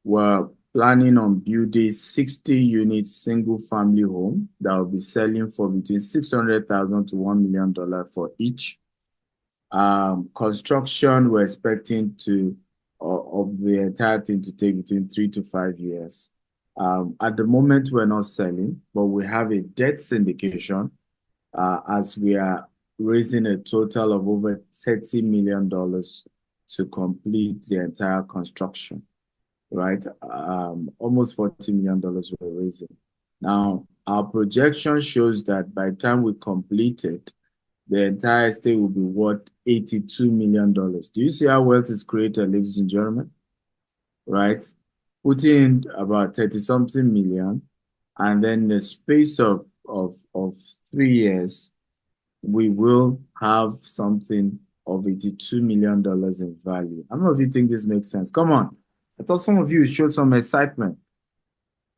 We're planning on building 60 units single family home that will be selling for between $600,000 to $1 million for each. Construction, we're expecting of the entire thing to take between 3 to 5 years. At the moment, we're not selling, but we have a debt syndication as we are raising a total of over $30 million to complete the entire construction, right? Almost $40 million we're raising. Now, our projection shows that by the time we complete it, the entire estate will be worth $82 million. Do you see how wealth is created, ladies and gentlemen? Right? Putting in about 30-something million, and then in the space of 3 years, we will have something of $82 million in value. How many of you think this makes sense? Come on. I thought some of you showed some excitement.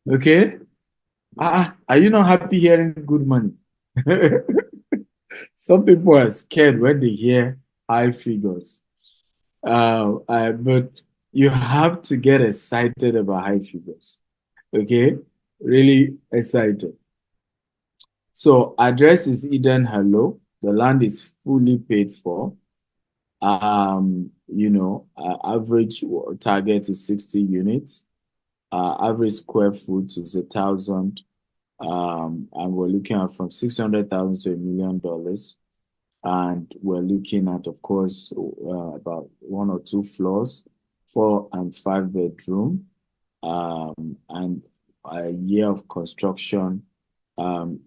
Okay? Are you not happy hearing good money? Some people are scared when they hear high figures. But you have to get excited about high figures. Okay? Really excited. So address is Eden Hello. The land is fully paid for. Average target is 60 units. Average square foot is 1,000. And we're looking at from 600,000 to $1 million. And we're looking at, of course, about 1 or 2 floors, 4 and 5 bedroom, and a year of construction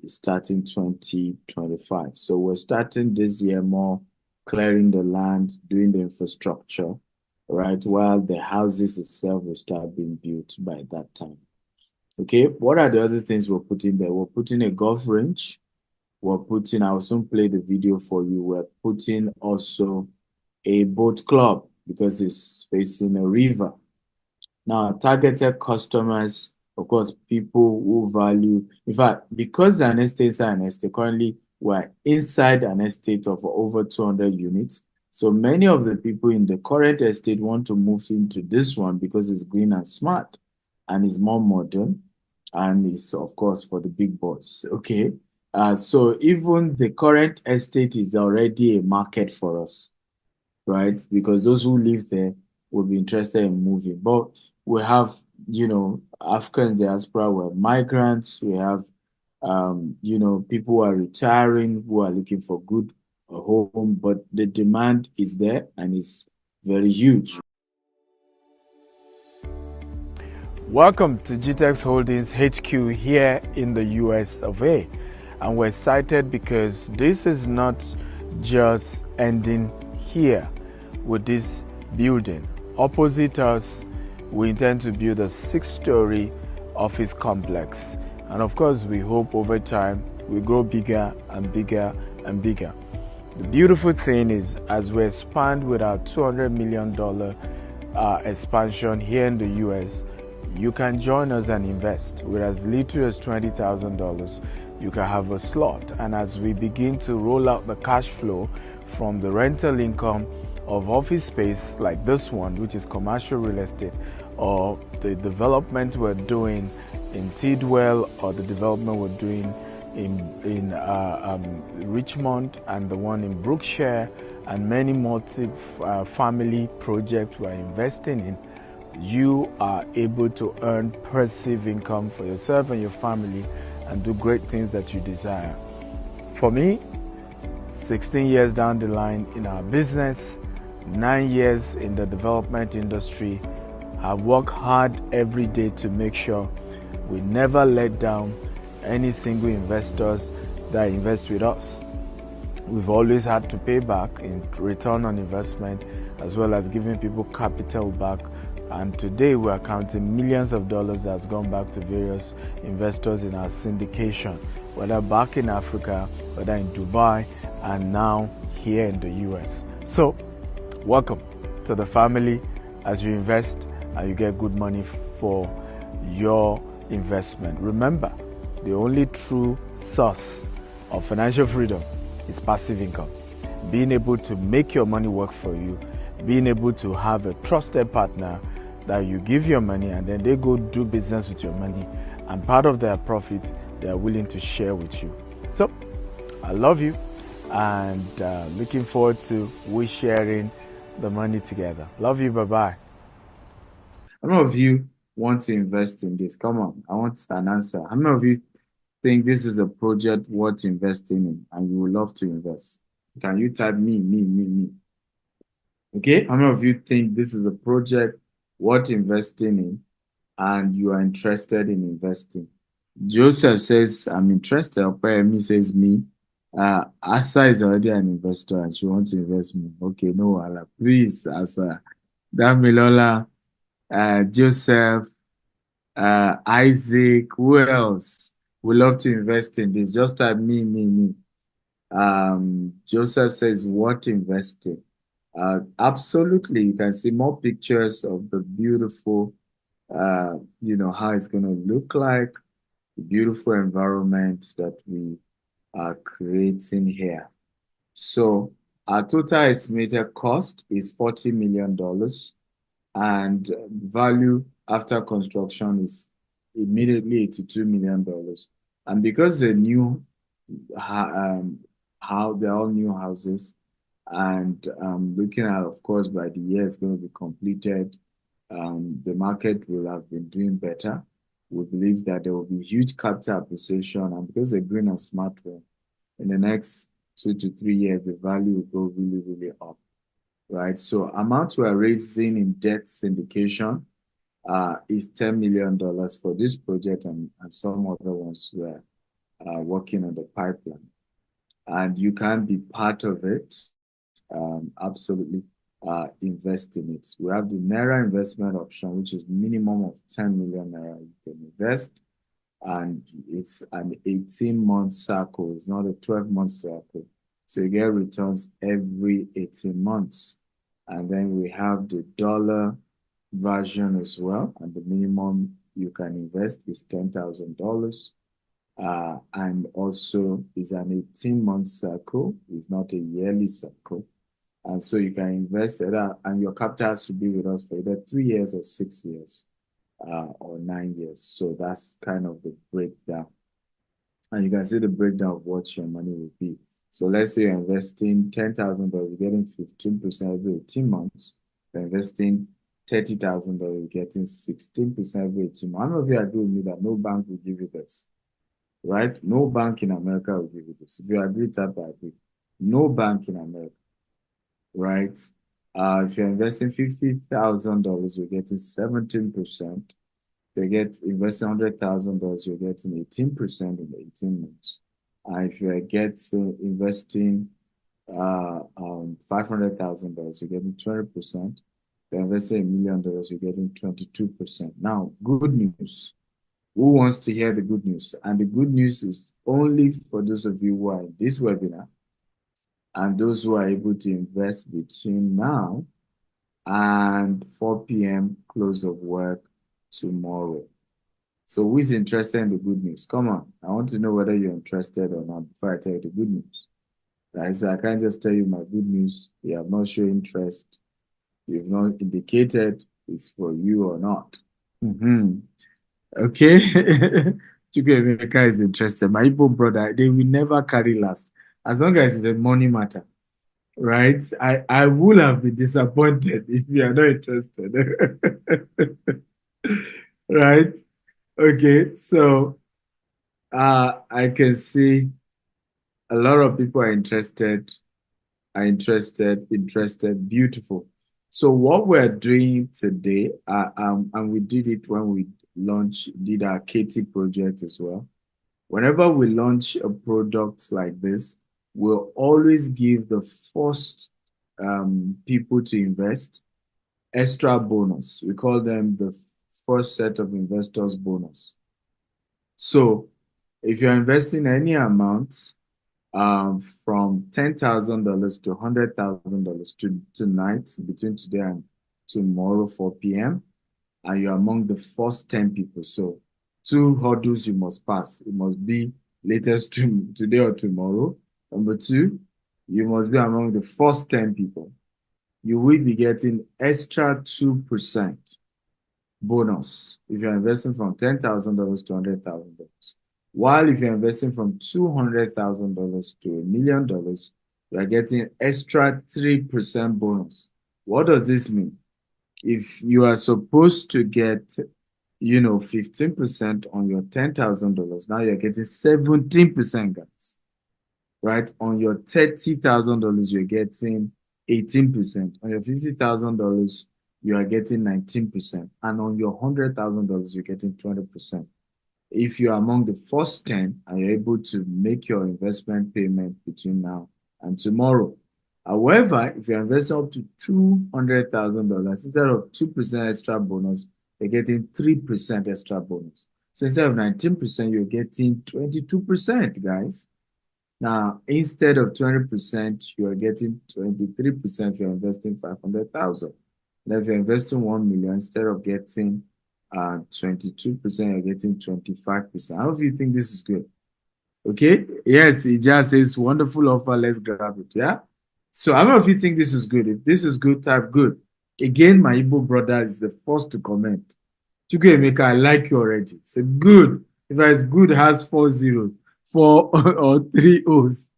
starting 2025. So we're starting this year more clearing the land, doing the infrastructure, right? While the houses itself will start being built by that time. Okay, what are the other things we're putting there? We're putting a golf range. I'll soon play the video for you. We're putting also a boat club because it's facing a river. Now, targeted customers, of course, people who value, in fact, because an estate is an estate, currently we're inside an estate of over 200 units. So many of the people in the current estate want to move into this one because it's green and smart and it's more modern. and it's of course for the big boys. Okay. So even the current estate is already a market for us, right? Because those who live there will be interested in moving. But we have, African diaspora, we have migrants, we have, people who are retiring, who are looking for good home, but the demand is there and it's very huge. Welcome to GTEX Holdings HQ here in the US of A. And we're excited because this is not just ending here with this building. Opposite us, we intend to build a 6-story office complex. And of course, we hope over time we grow bigger and bigger and bigger. The beautiful thing is, as we expand with our $200 million expansion here in the US, you can join us and invest. With as little as $20,000, you can have a slot. And as we begin to roll out the cash flow from the rental income of office space like this one, which is commercial real estate, or the development we're doing in Tidwell, or the development we're doing in Richmond, and the one in Brookshire, and many multi-family projects we're investing in, you are able to earn passive income for yourself and your family and do great things that you desire. For me, 16 years down the line in our business, 9 years in the development industry, I've worked hard every day to make sure we never let down any single investors that invest with us. We've always had to pay back in return on investment, as well as giving people capital back. And today we are counting millions of dollars that's gone back to various investors in our syndication, whether back in Africa, whether in Dubai, and now here in the US. So, welcome to the family as you invest and you get good money for your investment. Remember, the only true source of financial freedom is passive income. Being able to make your money work for you, being able to have a trusted partner that you give your money and then they go do business with your money, and part of their profit they are willing to share with you. So I love you, and looking forward to we sharing the money together. Love you. Bye-bye. How many of you want to invest in this? Come on, I want an answer. How many of you think this is a project worth investing in and you would love to invest? Can you type me? Okay, how many of you think this is a project worth investing in and you are interested in investing? Joseph says, I'm interested. Opeyemi says, me. Asa is already an investor and she wants to invest me. Okay, no, Allah. Please, Asa. Damilola, Joseph, Isaac, who else would love to invest in this? Just type me. Joseph says, what investing? Absolutely, you can see more pictures of the beautiful, how it's going to look like, the beautiful environment that we are creating here. So our total estimated cost is $40 million, and value after construction is immediately $82 million. And because they're new, they're all new houses, and looking at, of course, by the year it's going to be completed, the market will have been doing better. We believe that there will be huge capital appreciation, and because they're green and smart home, in the next 2 to 3 years, the value will go really, really up, right? So amount we are raising in debt syndication is $10 million for this project, and some other ones we're working on the pipeline. And you can be part of it, absolutely invest in it. We have the Naira investment option, which is minimum of 10 million Naira you can invest. And it's an 18-month cycle. It's not a 12-month cycle. So you get returns every 18 months. And then we have the dollar version as well. And the minimum you can invest is $10,000. And also is an 18-month cycle. It's not a yearly cycle. And so you can invest either, and your capital has to be with us for either 3 years or 6 years. or 9 years. So that's kind of the breakdown. And you can see the breakdown of what your money will be. So let's say you're investing $10,000, you're getting 15% every 18 months. You're investing $30,000, you're getting 16% every 18 months. How many of you agree with me that no bank will give you this? Right? No bank in America will give you this. If you agree, tap I agree. No bank in America, right? If you're investing $50,000, you're getting 17%. They get investing $100,000, you're getting 18% in 18 months. If you get investing $500,000, you're getting 20%. If you're investing $1 million, you're getting 22%. Now, good news. Who wants to hear the good news? And the good news is only for those of you who are in this webinar and those who are able to invest between now and 4 p.m. close of work tomorrow. So who is interested in the good news? Come on. I want to know whether you're interested or not before I tell you the good news. Right? So I can't just tell you my good news. You have not shown interest. You've not indicated it's for you or not. Okay. Chukwuemeka is interested. My Igbo brother, they will never carry last. As long as it's a money matter. Right? I would have been disappointed if you are not interested. Right? Okay, so I can see a lot of people are interested, beautiful. So what we're doing today, and we did it when we did our Katie project as well. Whenever we launch a product like this, we'll always give the first people to invest extra bonus. We call them the first set of investors bonus. So if you're investing any amount from $10,000 to $100,000 tonight, between today and tomorrow, 4 p.m., and you're among the first 10 people. So 2 hurdles you must pass. It must be latest today or tomorrow. Number 2, you must be among the first 10 people. You will be getting extra 2% bonus if you're investing from $10,000 to $100,000. While if you're investing from $200,000 to $1 million, you are getting extra 3% bonus. What does this mean? If you are supposed to get, 15% on your $10,000, now you're getting 17%, guys. Right? On your $30,000, you're getting 18%. On your $50,000, you are getting 19%. And on your $100,000, you're getting 20%. If you're among the first 10 and you're able to make your investment payment between now and tomorrow. However, if you're investing up to $200,000, instead of 2% extra bonus, you're getting 3% extra bonus. So instead of 19%, you're getting 22%, guys. Now, instead of 20%, you're getting 23% if you're investing 500,000. Now, if you're investing 1 million, instead of getting 22%, you're getting 25%. How do you think this is good? Okay. Yes, it just says wonderful offer. Let's grab it. Yeah. So how many of you think this is good? If this is good, type good. Again, my Igbo brother is the first to comment. Chukwuemeka, I like you already. Say good. If it's good, it has 4 zeros, 4 or 3 O's.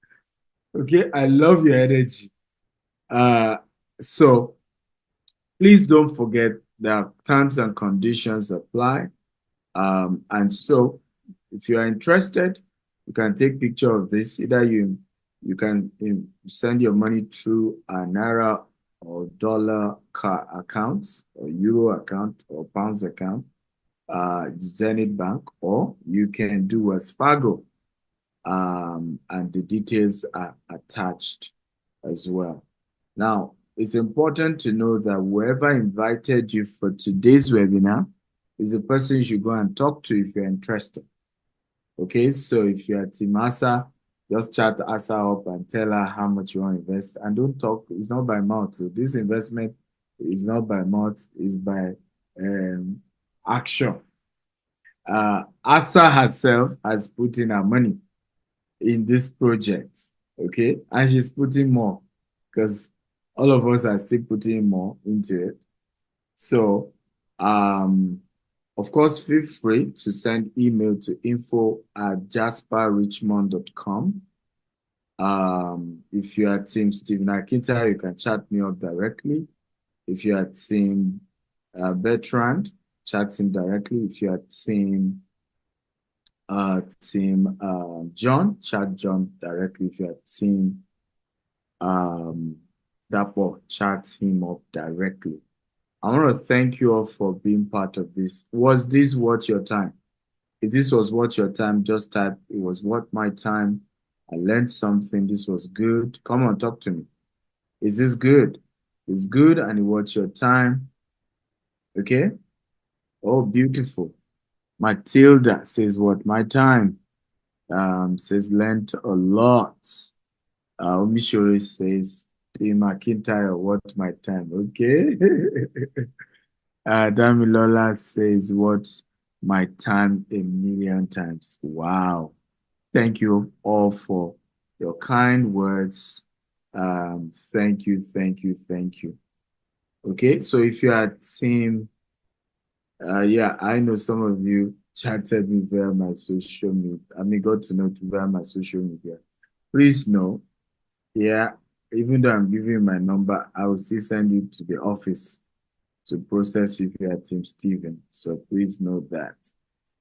Okay. I love your energy. So please don't forget that terms and conditions apply. And so if you are interested, you can take picture of this. Either you can send your money through a Naira or dollar accounts or Euro account or pounds account, Zenith Bank, or you can do as Fargo. And the details are attached as well. Now, it's important to know that whoever invited you for today's webinar is the person you should go and talk to if you're interested. Okay, so if you're Team Asa, just chat Asa up and tell her how much you want to invest. And don't talk, it's not by mouth. So this investment is not by mouth, it's by action. Asa herself has put in her money in this project, okay? And she's putting more because all of us are still putting more into it. So Of course, feel free to send email to info@jasperrichmond.com. If you are Team Stephen Akinta, you can chat me up directly. If you are Team Bertrand, chat him directly. If you are Team John, chat John directly. If you are Team Dapo, chat him up directly. I want to thank you all for being part of this. Was this worth your time? If this was worth your time, just type, it was worth my time. I learned something. This was good. Come on, talk to me. Is this good? It's good and it worth your time. Okay? Oh, beautiful. Matilda says, what my time? Says learned a lot. Omishore says, Team McIntyre, what my time? Okay. Damilola says, what my time a million times. Wow. Thank you all for your kind words. Thank you, thank you, thank you. Okay, so if you are team, yeah, I know some of you chatted me via my social media. I mean, got to know via my social media. Please know, yeah, even though I'm giving you my number, I will still send you to the office to process if you are Team Stephen. So please know that.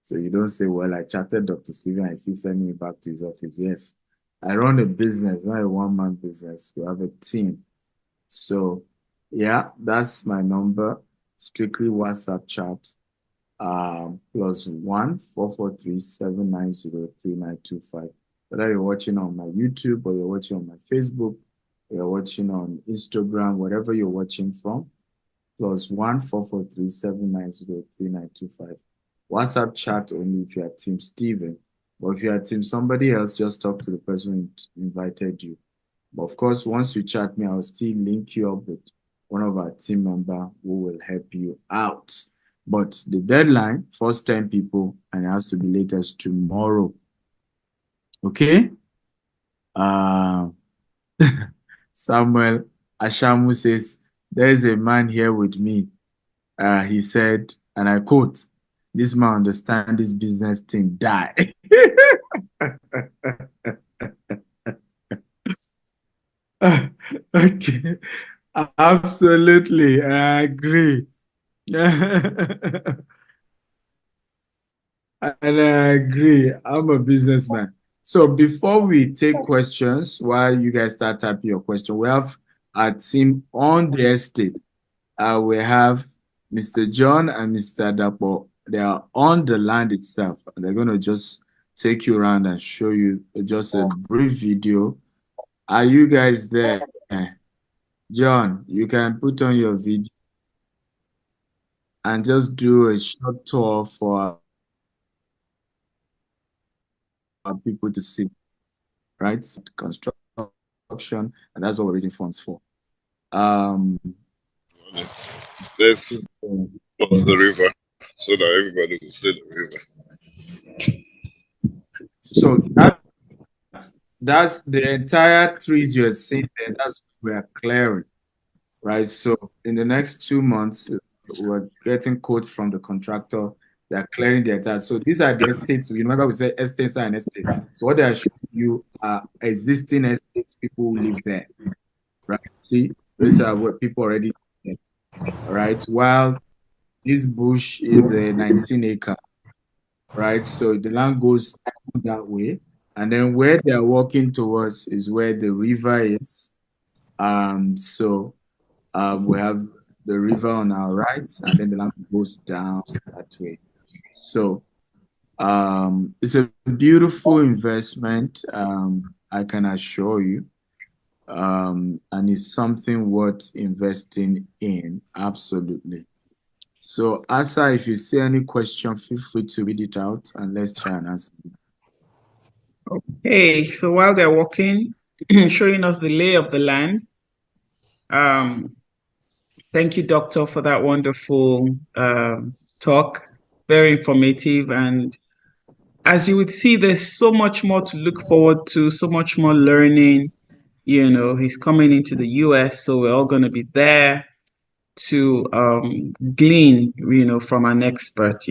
So you don't say, well, I chatted Dr. Stephen, I still send me back to his office. Yes, I run a business, not a one-man business. We have a team. So yeah, that's my number. Strictly WhatsApp chat. +1 443 790 3925. Whether you're watching on my YouTube or you're watching on my Facebook, or you're watching on Instagram, whatever you're watching from, +1 443 790 3925. WhatsApp chat only if you are Team Stephen. But if you are Team somebody else, just talk to the person who invited you. But of course, once you chat me, I'll still link you up with one of our team member who will help you out. But the deadline, first 10 people, and it has to be latest tomorrow. Okay? Samuel Ashamu says, there is a man here with me. He said, and I quote, this man understand this business thing, die. Okay, absolutely, I agree. And I agree. I'm a businessman. So before we take questions, while you guys start typing your question, we have our team on the estate. We have Mr. John and Mr. Dapo. They are on the land itself. They're going to just take you around and show you just a brief video. Are you guys there? John, you can put on your video and just do a short tour for our people to see, right? Construction, and that's what we're raising funds for. Let's cross the river so that everybody will see the river. So that's the entire trees you're seeing there. That's what we are clearing, right? So in the next 2 months, we're getting quotes from the contractor. They're clearing the entire. So these are the estates. You remember we said estates are an estate. So what they are showing you are existing estates, people who live there, right? See, these are what people already live there, right? While this bush is a 19 acre, right? So the land goes that way. And then where they're walking towards is where the river is. So we have the river on our right, and then the land goes down that way. So it's a beautiful investment, I can assure you. And it's something worth investing in, absolutely. So, Asa, if you see any question, feel free to read it out and let's try and answer it. Hey, so while they're walking, showing us the lay of the land, thank you, Doctor, for that wonderful talk. Very informative. And as you would see, there's so much more to look forward to, so much more learning. You know, he's coming into the US, so we're all going to be there. to glean, from an expert,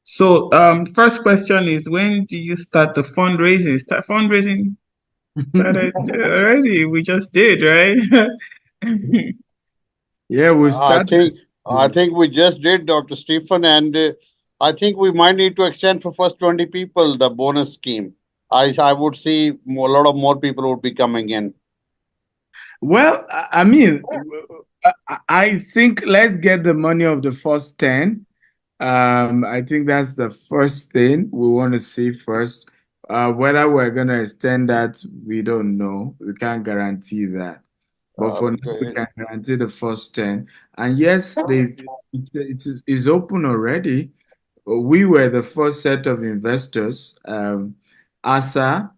So first question is, when do you start the fundraising? Start fundraising started already. We just did, right? Yeah, we I started. think I think we just did, Dr. Stephen, and I think we might need to extend for first 20 people the bonus scheme. I would see a lot of more people would be coming in. Well, I mean, I think let's get the money of the first 10. I think that's the first thing we want to see first. Whether we're going to extend that, we don't know. We can't guarantee that. But for now, we Okay. can guarantee the first 10. And yes, it's open already. We were the first set of investors. ASA,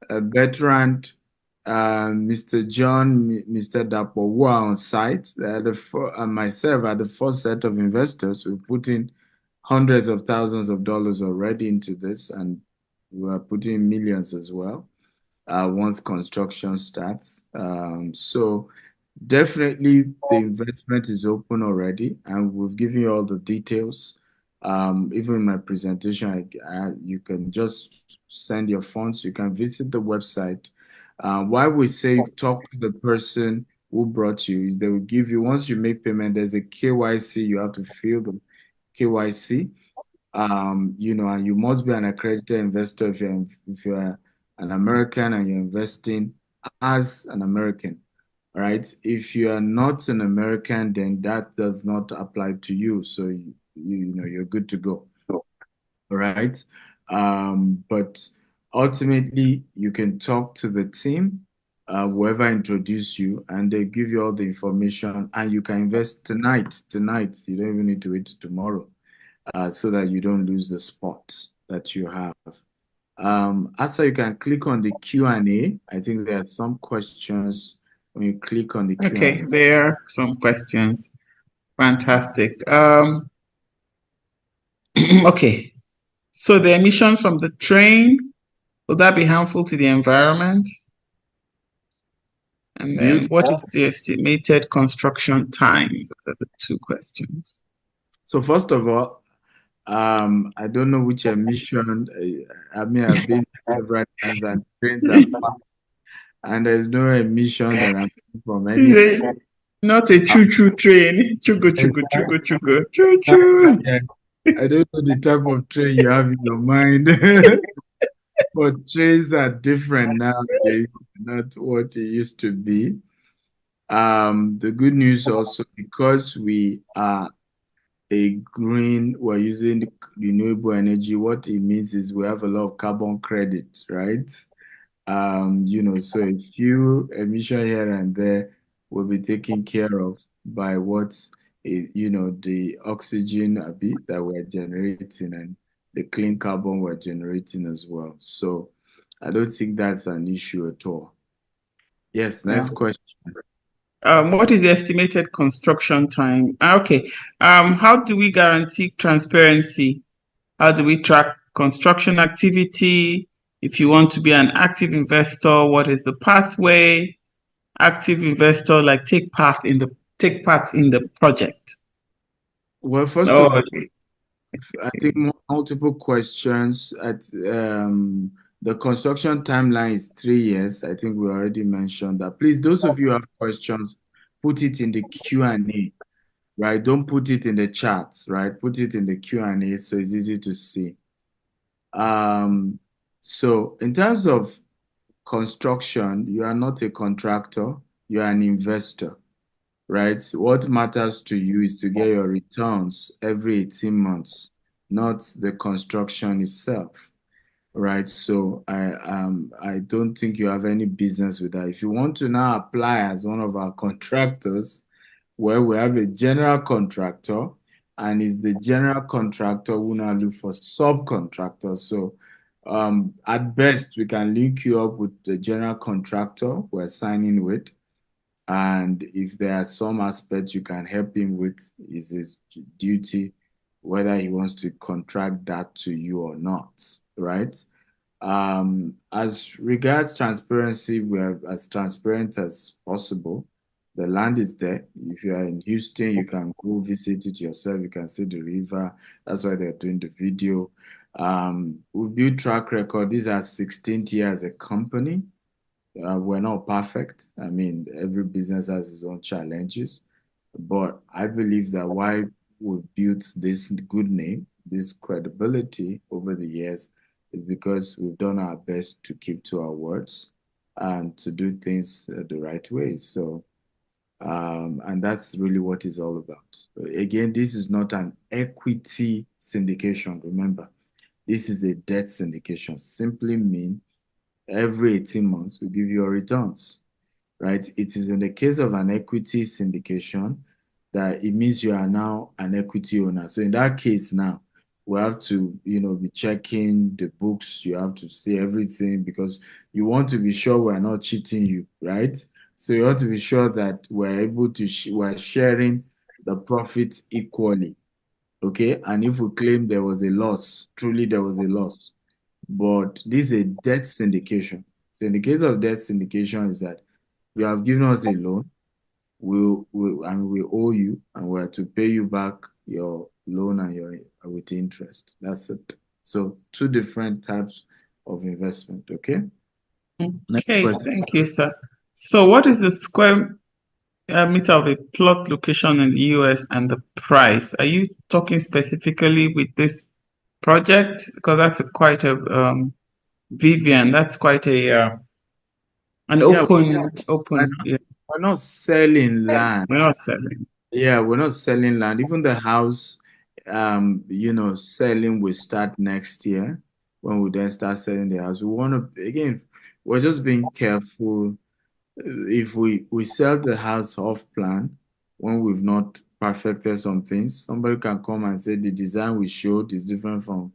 Bertrand, Mr. John, Mr. Dapo, who are on site. And myself are the first set of investors. We put in hundreds of thousands of dollars already into this, and we are putting millions as well once construction starts. So definitely the investment is open already, and we've given you all the details. Even in my presentation, you can just send your funds. You can visit the website. Why we say talk to the person who brought you is they will give you, once you make payment, there's a KYC. You have to fill the KYC. And you must be an accredited investor if you're an American and you're investing as an American, right? If you are not an American, then that does not apply to you. So you're good to go, all right? But ultimately, you can talk to the team, whoever introduced you, and they give you all the information, and you can invest tonight. Tonight, you don't even need to wait till tomorrow, so that you don't lose the spot that you have. Also, you can click on the Q&A. I think there are some questions when you click on the Q&A. Okay, there are some questions. Fantastic. Okay. So the emissions from the train, will that be harmful to the environment? And then what is the estimated construction time? Those are the two questions. So first of all, I don't know which emission. I mean, I've been several times and trains are packed, and there's no emission that I'm from any. Not a choo-choo train. Chugo, chugo, chugo, chugo, choo-choo. Yeah, I don't know the type of train you have in your mind, but trains are different nowadays, not what it used to be. The good news also, because we are we're using renewable energy, what it means is we have a lot of carbon credit, right? So a few emission here and there will be taken care of by the oxygen that we're generating and the clean carbon we're generating as well. So I don't think that's an issue at all. Yes, next question. What is the estimated construction time? Okay. How do we guarantee transparency? How do we track construction activity? If you want to be an active investor, what is the pathway? Active investor, like take part in the project. Well, first of all, I think multiple questions. The construction timeline is 3 years. I think we already mentioned that. Please, those of you who have questions, put it in the Q&A, right? Don't put it in the chat, right? Put it in the Q&A so it's easy to see. So in terms of construction, you are not a contractor, you are an investor, right? What matters to you is to get your returns every 18 months, not the construction itself, right? So I don't think you have any business with that. If you want to now apply as one of our contractors, well, we have a general contractor, and it's the general contractor who now look for subcontractors. So at best, we can link you up with the general contractor we're signing with. And if there are some aspects you can help him with, is his duty, whether he wants to contract that to you or not, right? As regards transparency, we are as transparent as possible. The land is there. If you are in Houston, you can go visit it yourself. You can see the river. That's why they're doing the video. We built track record. These are 16th year as a company. We're not perfect. I mean, every business has its own challenges. But I believe that why we built this good name, this credibility over the years, is because we've done our best to keep to our words and to do things the right way. So, and that's really what it's all about. Again, this is not an equity syndication. Remember, this is a debt syndication. Simply mean every 18 months we give you your returns, right? It is in the case of an equity syndication that it means you are now an equity owner. So in that case now, we have to, be checking the books. You have to see everything because you want to be sure we're not cheating you, right? So you want to be sure that we're able to, we're sharing the profits equally, okay? And if we claim there was a loss, truly there was a loss. But this is a debt syndication. So in the case of debt syndication is that you have given us a loan, we owe you, and we're to pay you back your loan and your with interest. That's it. So two different types of investment. Okay. Next Okay, question. thank you, sir. So what is the square meter of a plot location in the US and the price? Are you talking specifically with this project? Because that's quite a Vivian, that's quite a an Yeah, open. Yeah, we're not selling land. we're not selling. Yeah, we're not selling land. Even the house, selling will start next year when we then start selling the house. We want to, again, we're just being careful. If we sell the house off plan, when we've not perfected some things, somebody can come and say the design we showed is different from,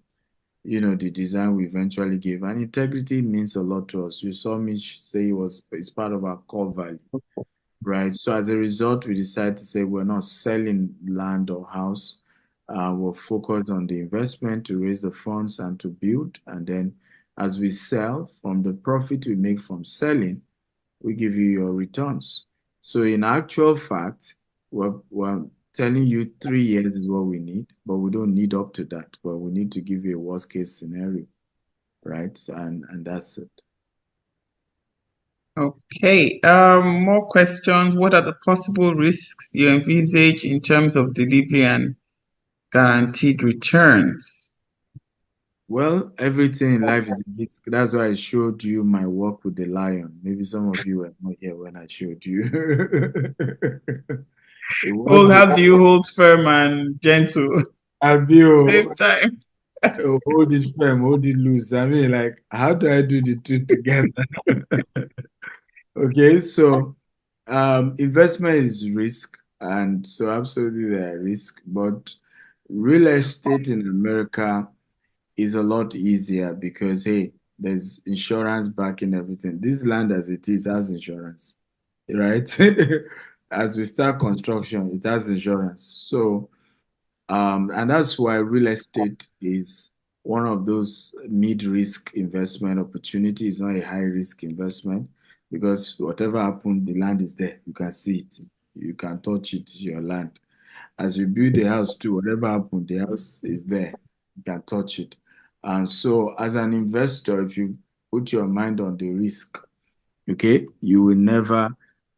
the design we eventually gave. And integrity means a lot to us. You saw me say it's part of our core value. Right. So as a result, we decided to say we're not selling land or house. We're focused on the investment to raise the funds and to build. And then as we sell, from the profit we make from selling, we give you your returns. So in actual fact, we're telling you 3 years is what we need, but we don't need up to that. But we need to give you a worst case scenario, right? And that's it. Okay. More questions. What are the possible risks you envisage in terms of delivery and guaranteed returns? Well, everything in life is a risk. That's why I showed you my work with the lion. Maybe some of you were not here when I showed you. It Well, was how do you hold firm and gentle a at the bill. same time? Hold it firm, hold it loose. I mean, like, how do I do the two together? Okay, so investment is risk, and so absolutely there are risk, but real estate in America is a lot easier because hey, there's insurance backing everything. This land as it is has insurance, right? As we start construction, it has insurance. So and that's why real estate is one of those mid-risk investment opportunities, not a high-risk investment, because whatever happened, the land is there. You can see it. You can touch it, your land. As you build the house too, whatever happened, the house is there. You can touch it. And so as an investor, if you put your mind on the risk, okay, you will never,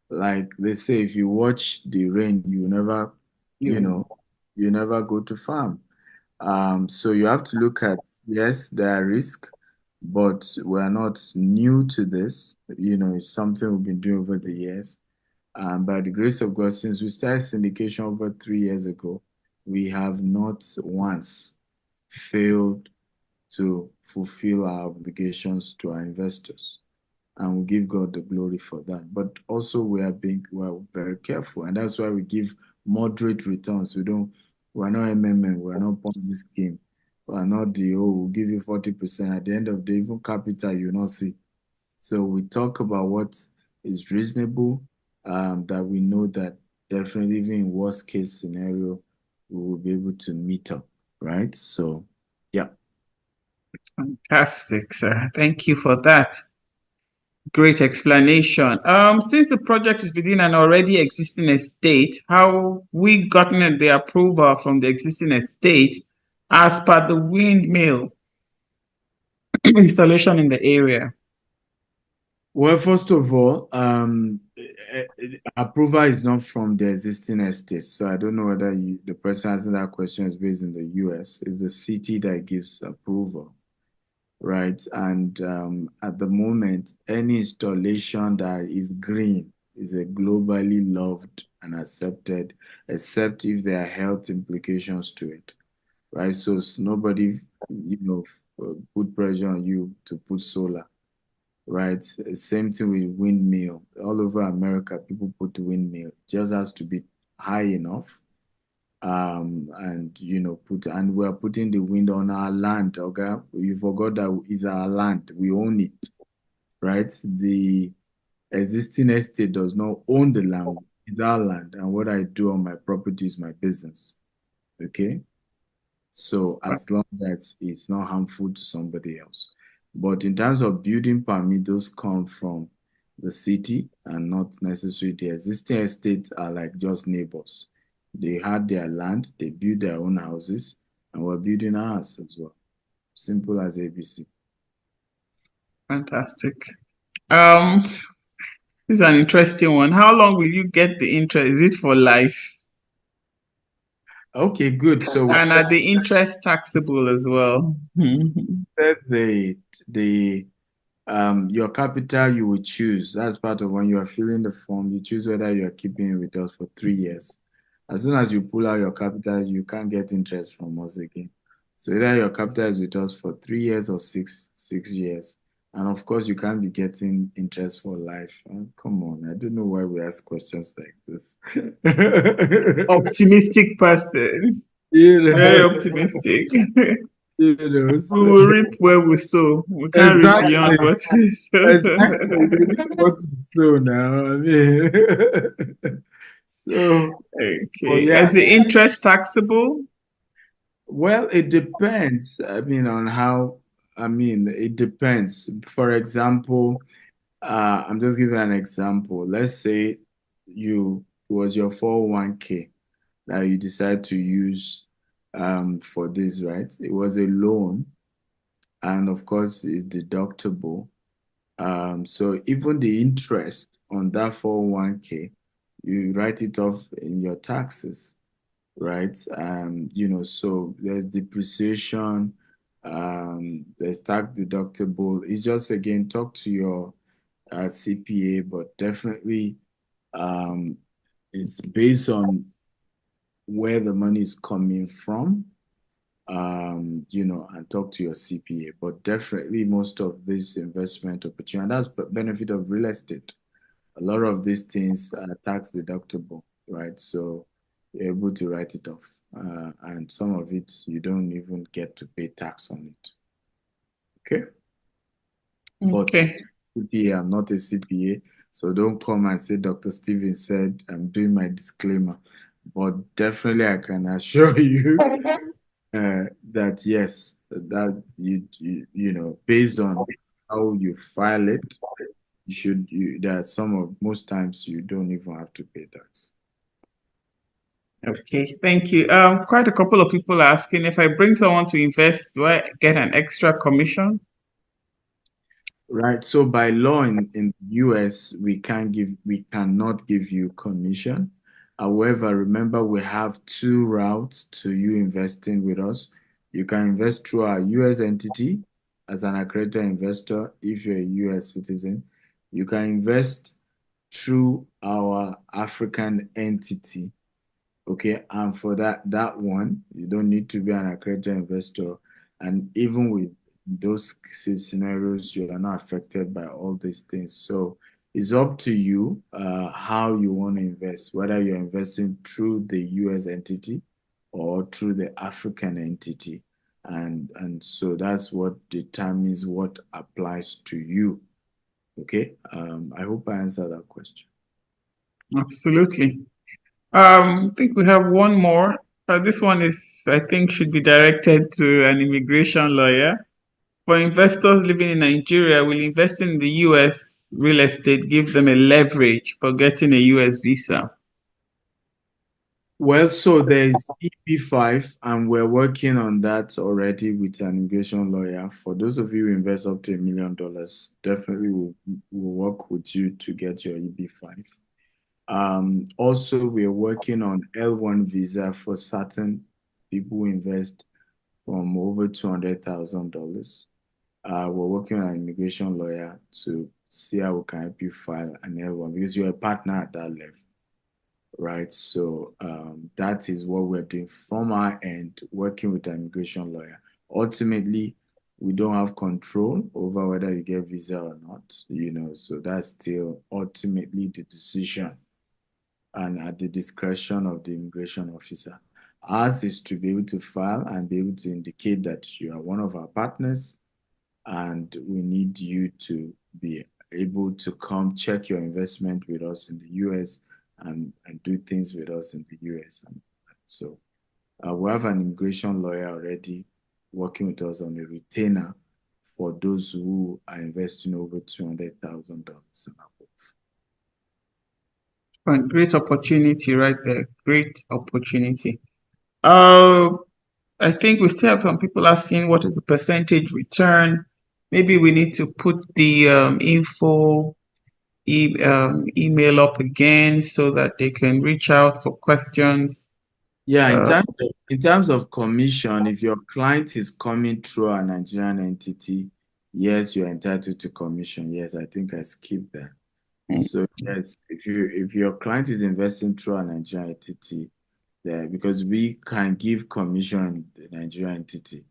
like they say, if you watch the rain, you never, you never go to farm. So you have to look at, yes, there are risks, but we're not new to this. It's something we've been doing over the years. By the grace of God, since we started syndication over 3 years ago, we have not once failed to fulfill our obligations to our investors. And we give God the glory for that. But also we're very careful. And that's why we give moderate returns. We're not MMM, we're not Ponzi scheme. We're not we'll give you 40%. At the end of the day, even capital you not see. So we talk about what is reasonable, that we know that definitely even in worst case scenario, we will be able to meet up, right? So, yeah. Fantastic, sir. Thank you for that. Great explanation. Since the project is within an already existing estate, how we gotten the approval from the existing estate as per the windmill installation in the area? Well, first of all, approval is not from the existing estate. So I don't know whether the person asking that question is based in the US. It's the city that gives approval, right? And at the moment, any installation that is green is a globally loved and accepted, except if there are health implications to it, right? So nobody, put pressure on you to put solar, right? Same thing with windmill. All over America, people put windmill. It just has to be high enough. And we're putting the wind on our land, okay? You forgot that is our land. We own it, right? The existing estate does not own the land, it's our land. And what I do on my property is my business. Okay. So as long as it's not harmful to somebody else. But in terms of building permit, those come from the city and not necessarily the existing estates are like just neighbors. They had their land, they built their own houses, and we're building ours as well. Simple as ABC. Fantastic. This is an interesting one. How long will you get the interest? Is it for life? Okay, good. So and are the interest taxable as well? the your capital you will choose. That's part of when you are filling the form. You choose whether you are keeping it with us for 3 years. As soon as you pull out your capital, you can't get interest from us again. So either your capital is with us for 3 years or six years. And of course, you can't be getting interest for life. Come on, I don't know why we ask questions like this. Optimistic person. Very optimistic. We will reap where we sow. We can't reap beyond what we sow. Exactly. What to sow now? I mean, so okay. Is the interest taxable? Well, it depends. I mean, on how. I mean, it depends. For example, I'm just giving an example. Let's say it was your 401k that you decide to use for this, right? It was a loan, and of course, it's deductible. So even the interest on that 401k, you write it off in your taxes, right? So there's depreciation, there's tax deductible. It's just again talk to your CPA, but definitely it's based on where the money is coming from, and talk to your CPA. But definitely most of this investment opportunity, and that's the benefit of real estate. A lot of these things are tax deductible, right? So you're able to write it off. And some of it, you don't even get to pay tax on it. Okay? Okay. But CPA, I'm not a CPA, so don't come and say Dr. Steven said I'm doing my disclaimer. But definitely I can assure you that yes, that based on how you file it, most times you don't even have to pay tax. Okay, thank you. Quite a couple of people are asking if I bring someone to invest, do I get an extra commission? Right. So by law in the US, we cannot give you commission. However, remember we have two routes to you investing with us. You can invest through our US entity as an accredited investor if you're a US citizen. You can invest through our African entity. Okay, and for that one, you don't need to be an accredited investor. And even with those scenarios, you are not affected by all these things. So it's up to you how you want to invest, whether you're investing through the US entity or through the African entity. And so that's what determines what applies to you. Okay, I hope I answered that question. Absolutely. I think we have one more. This one I think, should be directed to an immigration lawyer. For investors living in Nigeria, will investing in the US real estate give them a leverage for getting a US visa? Well, so there's EP5, and we're working on that already with an immigration lawyer. For those of you who invest up to $1 million, definitely we'll work with you to get your EB5. Also, we are working on L1 visa for certain people who invest from over $200,000. We're working on an immigration lawyer to see how we can help you file an L1 because you're a partner at that level, right? So that is what we're doing from our end, working with an immigration lawyer. Ultimately, we don't have control over whether you get visa or not, so that's still ultimately the decision and at the discretion of the immigration officer. Ours is to be able to file and be able to indicate that you are one of our partners, and we need you to be able to come check your investment with us in the US and do things with us in the US. So we have an immigration lawyer already working with us on a retainer for those who are investing over $200,000 and above. Great opportunity right there. Great opportunity. I think we still have some people asking what is the percentage return. Maybe we need to put the info email up again so that they can reach out for questions. Yeah, in terms of commission, if your client is coming through a Nigerian entity, yes, you're entitled to commission. Yes, I think I skipped that. So yes, if your client is investing through a Nigerian entity, because we can give commission in the Nigerian entity,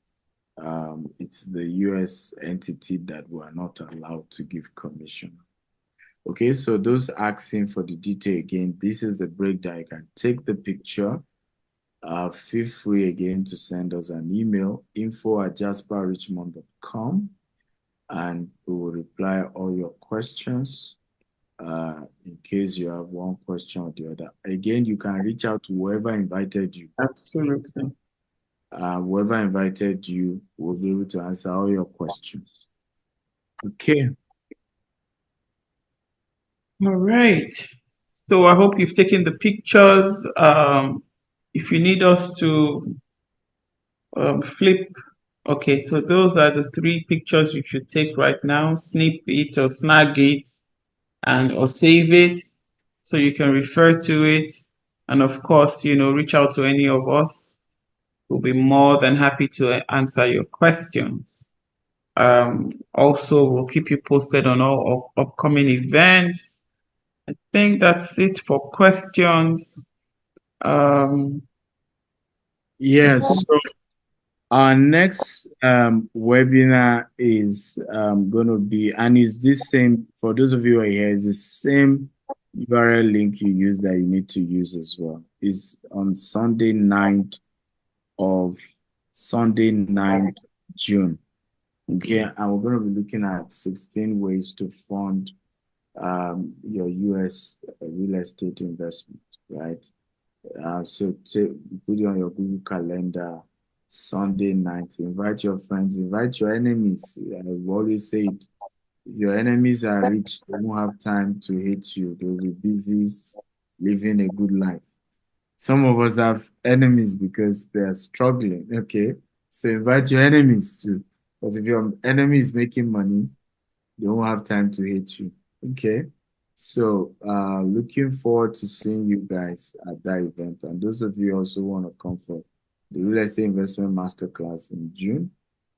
it's the US entity that we are not allowed to give commission. Okay, so those asking for the detail again, this is the breakdown. You can take the picture. Feel free again to send us an email, info@jasperrichmond.com, and we will reply all your questions in case you have one question or the other. Again, you can reach out to whoever invited you. Absolutely. Whoever invited you will be able to answer all your questions. Okay. All right. So I hope you've taken the pictures. If you need us to flip, okay, so those are the 3 pictures you should take right now. Snip it or snag it or save it so you can refer to it. And of course, reach out to any of us. We'll be more than happy to answer your questions. Also, we'll keep you posted on all upcoming events. I think that's it for questions. Yes. So our next webinar is going to be, and it's this same, for those of you who are here, it's the same URL link you use that you need to use as well. It's on Sunday 9th June. Okay, and we're going to be looking at 16 ways to fund your US real estate investment, right? So put it on your Google Calendar, Sunday night. Invite your friends, invite your enemies. I've always said, if your enemies are rich, they won't have time to hate you. They'll be busy living a good life. Some of us have enemies because they are struggling. Okay, so invite your enemies too. Because if your enemy is making money, they won't have time to hate you. Okay. So looking forward to seeing you guys at that event. And those of you also want to come for the Real Estate Investment Masterclass in June,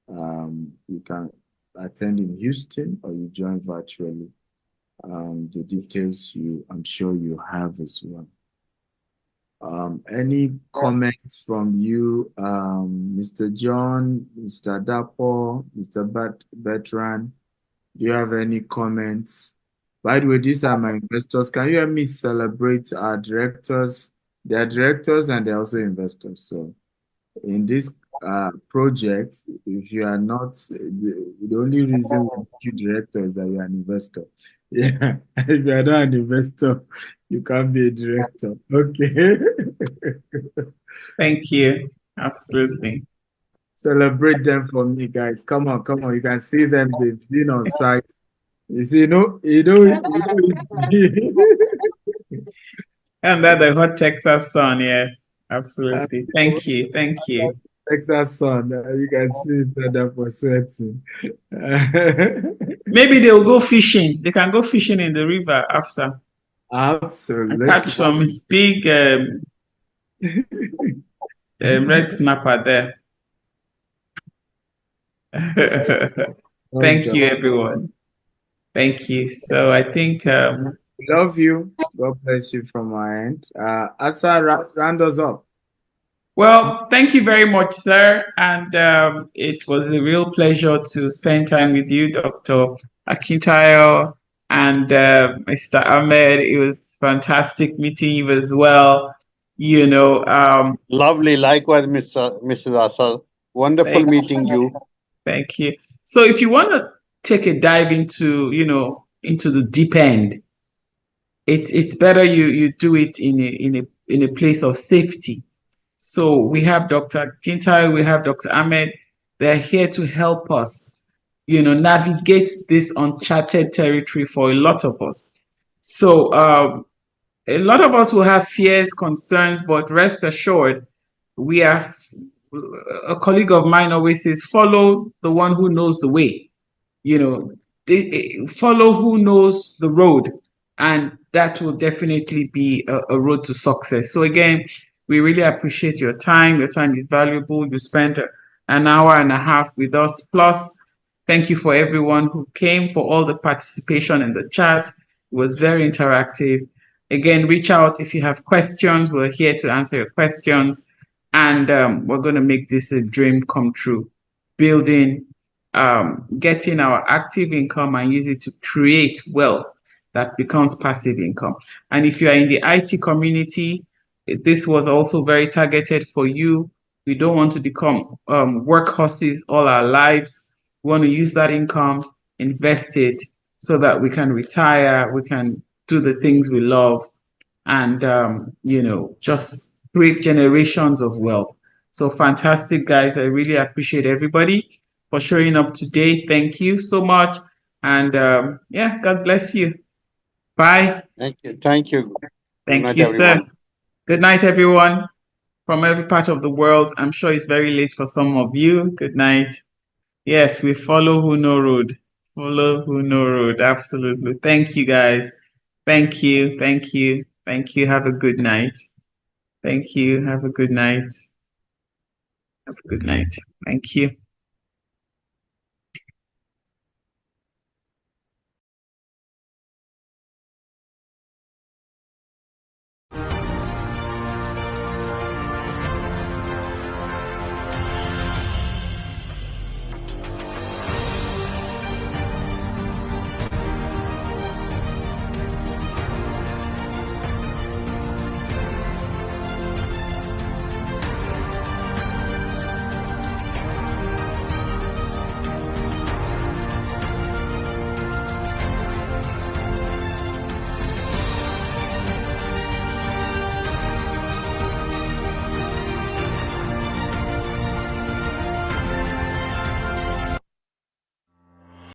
you can attend in Houston or you join virtually. The details I'm sure you have as well. Any comments from you, Mr. John, Mr. Dapo, Mr. Bertrand? Do you have any comments? By the way, these are my investors. Can you help me celebrate our directors? They are directors and they're also investors. So in this project, if you are not, the only reason we make you director is that you're an investor. Yeah, if you are not an investor, you can't be a director. Okay. Thank you. Absolutely. Celebrate them for me, guys. Come on, come on. You can see them. They've been on site. You see, Under the hot Texas sun, yes, absolutely. Thank you, thank you. Texas sun, you can see stand up for sweating. Maybe they'll go fishing. They can go fishing in the river after. Absolutely. And catch some big red snapper there. Thank you, everyone. Thank you. So I think love you. God bless you from my end. Asa, round us up. Well, thank you very much, sir. And it was a real pleasure to spend time with you, Dr. Akintayo and Mr. Ahmed. It was fantastic meeting you as well. You know, lovely. Likewise, Mrs. Asal. Wonderful meeting you. Thank you. So if you want to take a dive into, into the deep end, it's better you do it in a place of safety. So we have Dr. Kintai, we have Dr. Ahmed. They're here to help us, navigate this uncharted territory for a lot of us. So a lot of us will have fears, concerns, but rest assured, we are. A colleague of mine always says, "Follow the one who knows the way." Follow who knows the road, and that will definitely be a road to success. So again, we really appreciate your time. Your time is valuable. You spent an hour and a half with us. Plus, thank you for everyone who came, for all the participation in the chat. It was very interactive. Again, reach out if you have questions. We're here to answer your questions. And we're going to make this a dream come true. Building, getting our active income and use it to create wealth that becomes passive income. And if you are in the IT community, this was also very targeted for you. We don't want to become workhorses all our lives. We want to use that income, invest it so that we can retire, we can do the things we love, and just create generations of wealth. So fantastic, guys. I really appreciate everybody for showing up today. Thank you so much. And yeah, God bless you. Bye. Thank you. Thank you. Thank you, sir. Good night, everyone. From every part of the world. I'm sure it's very late for some of you. Good night. Yes, we follow who know road. Follow who know road. Absolutely. Thank you, guys. Thank you. Thank you. Thank you. Have a good night. Thank you. Have a good night. Have a good night. Thank you.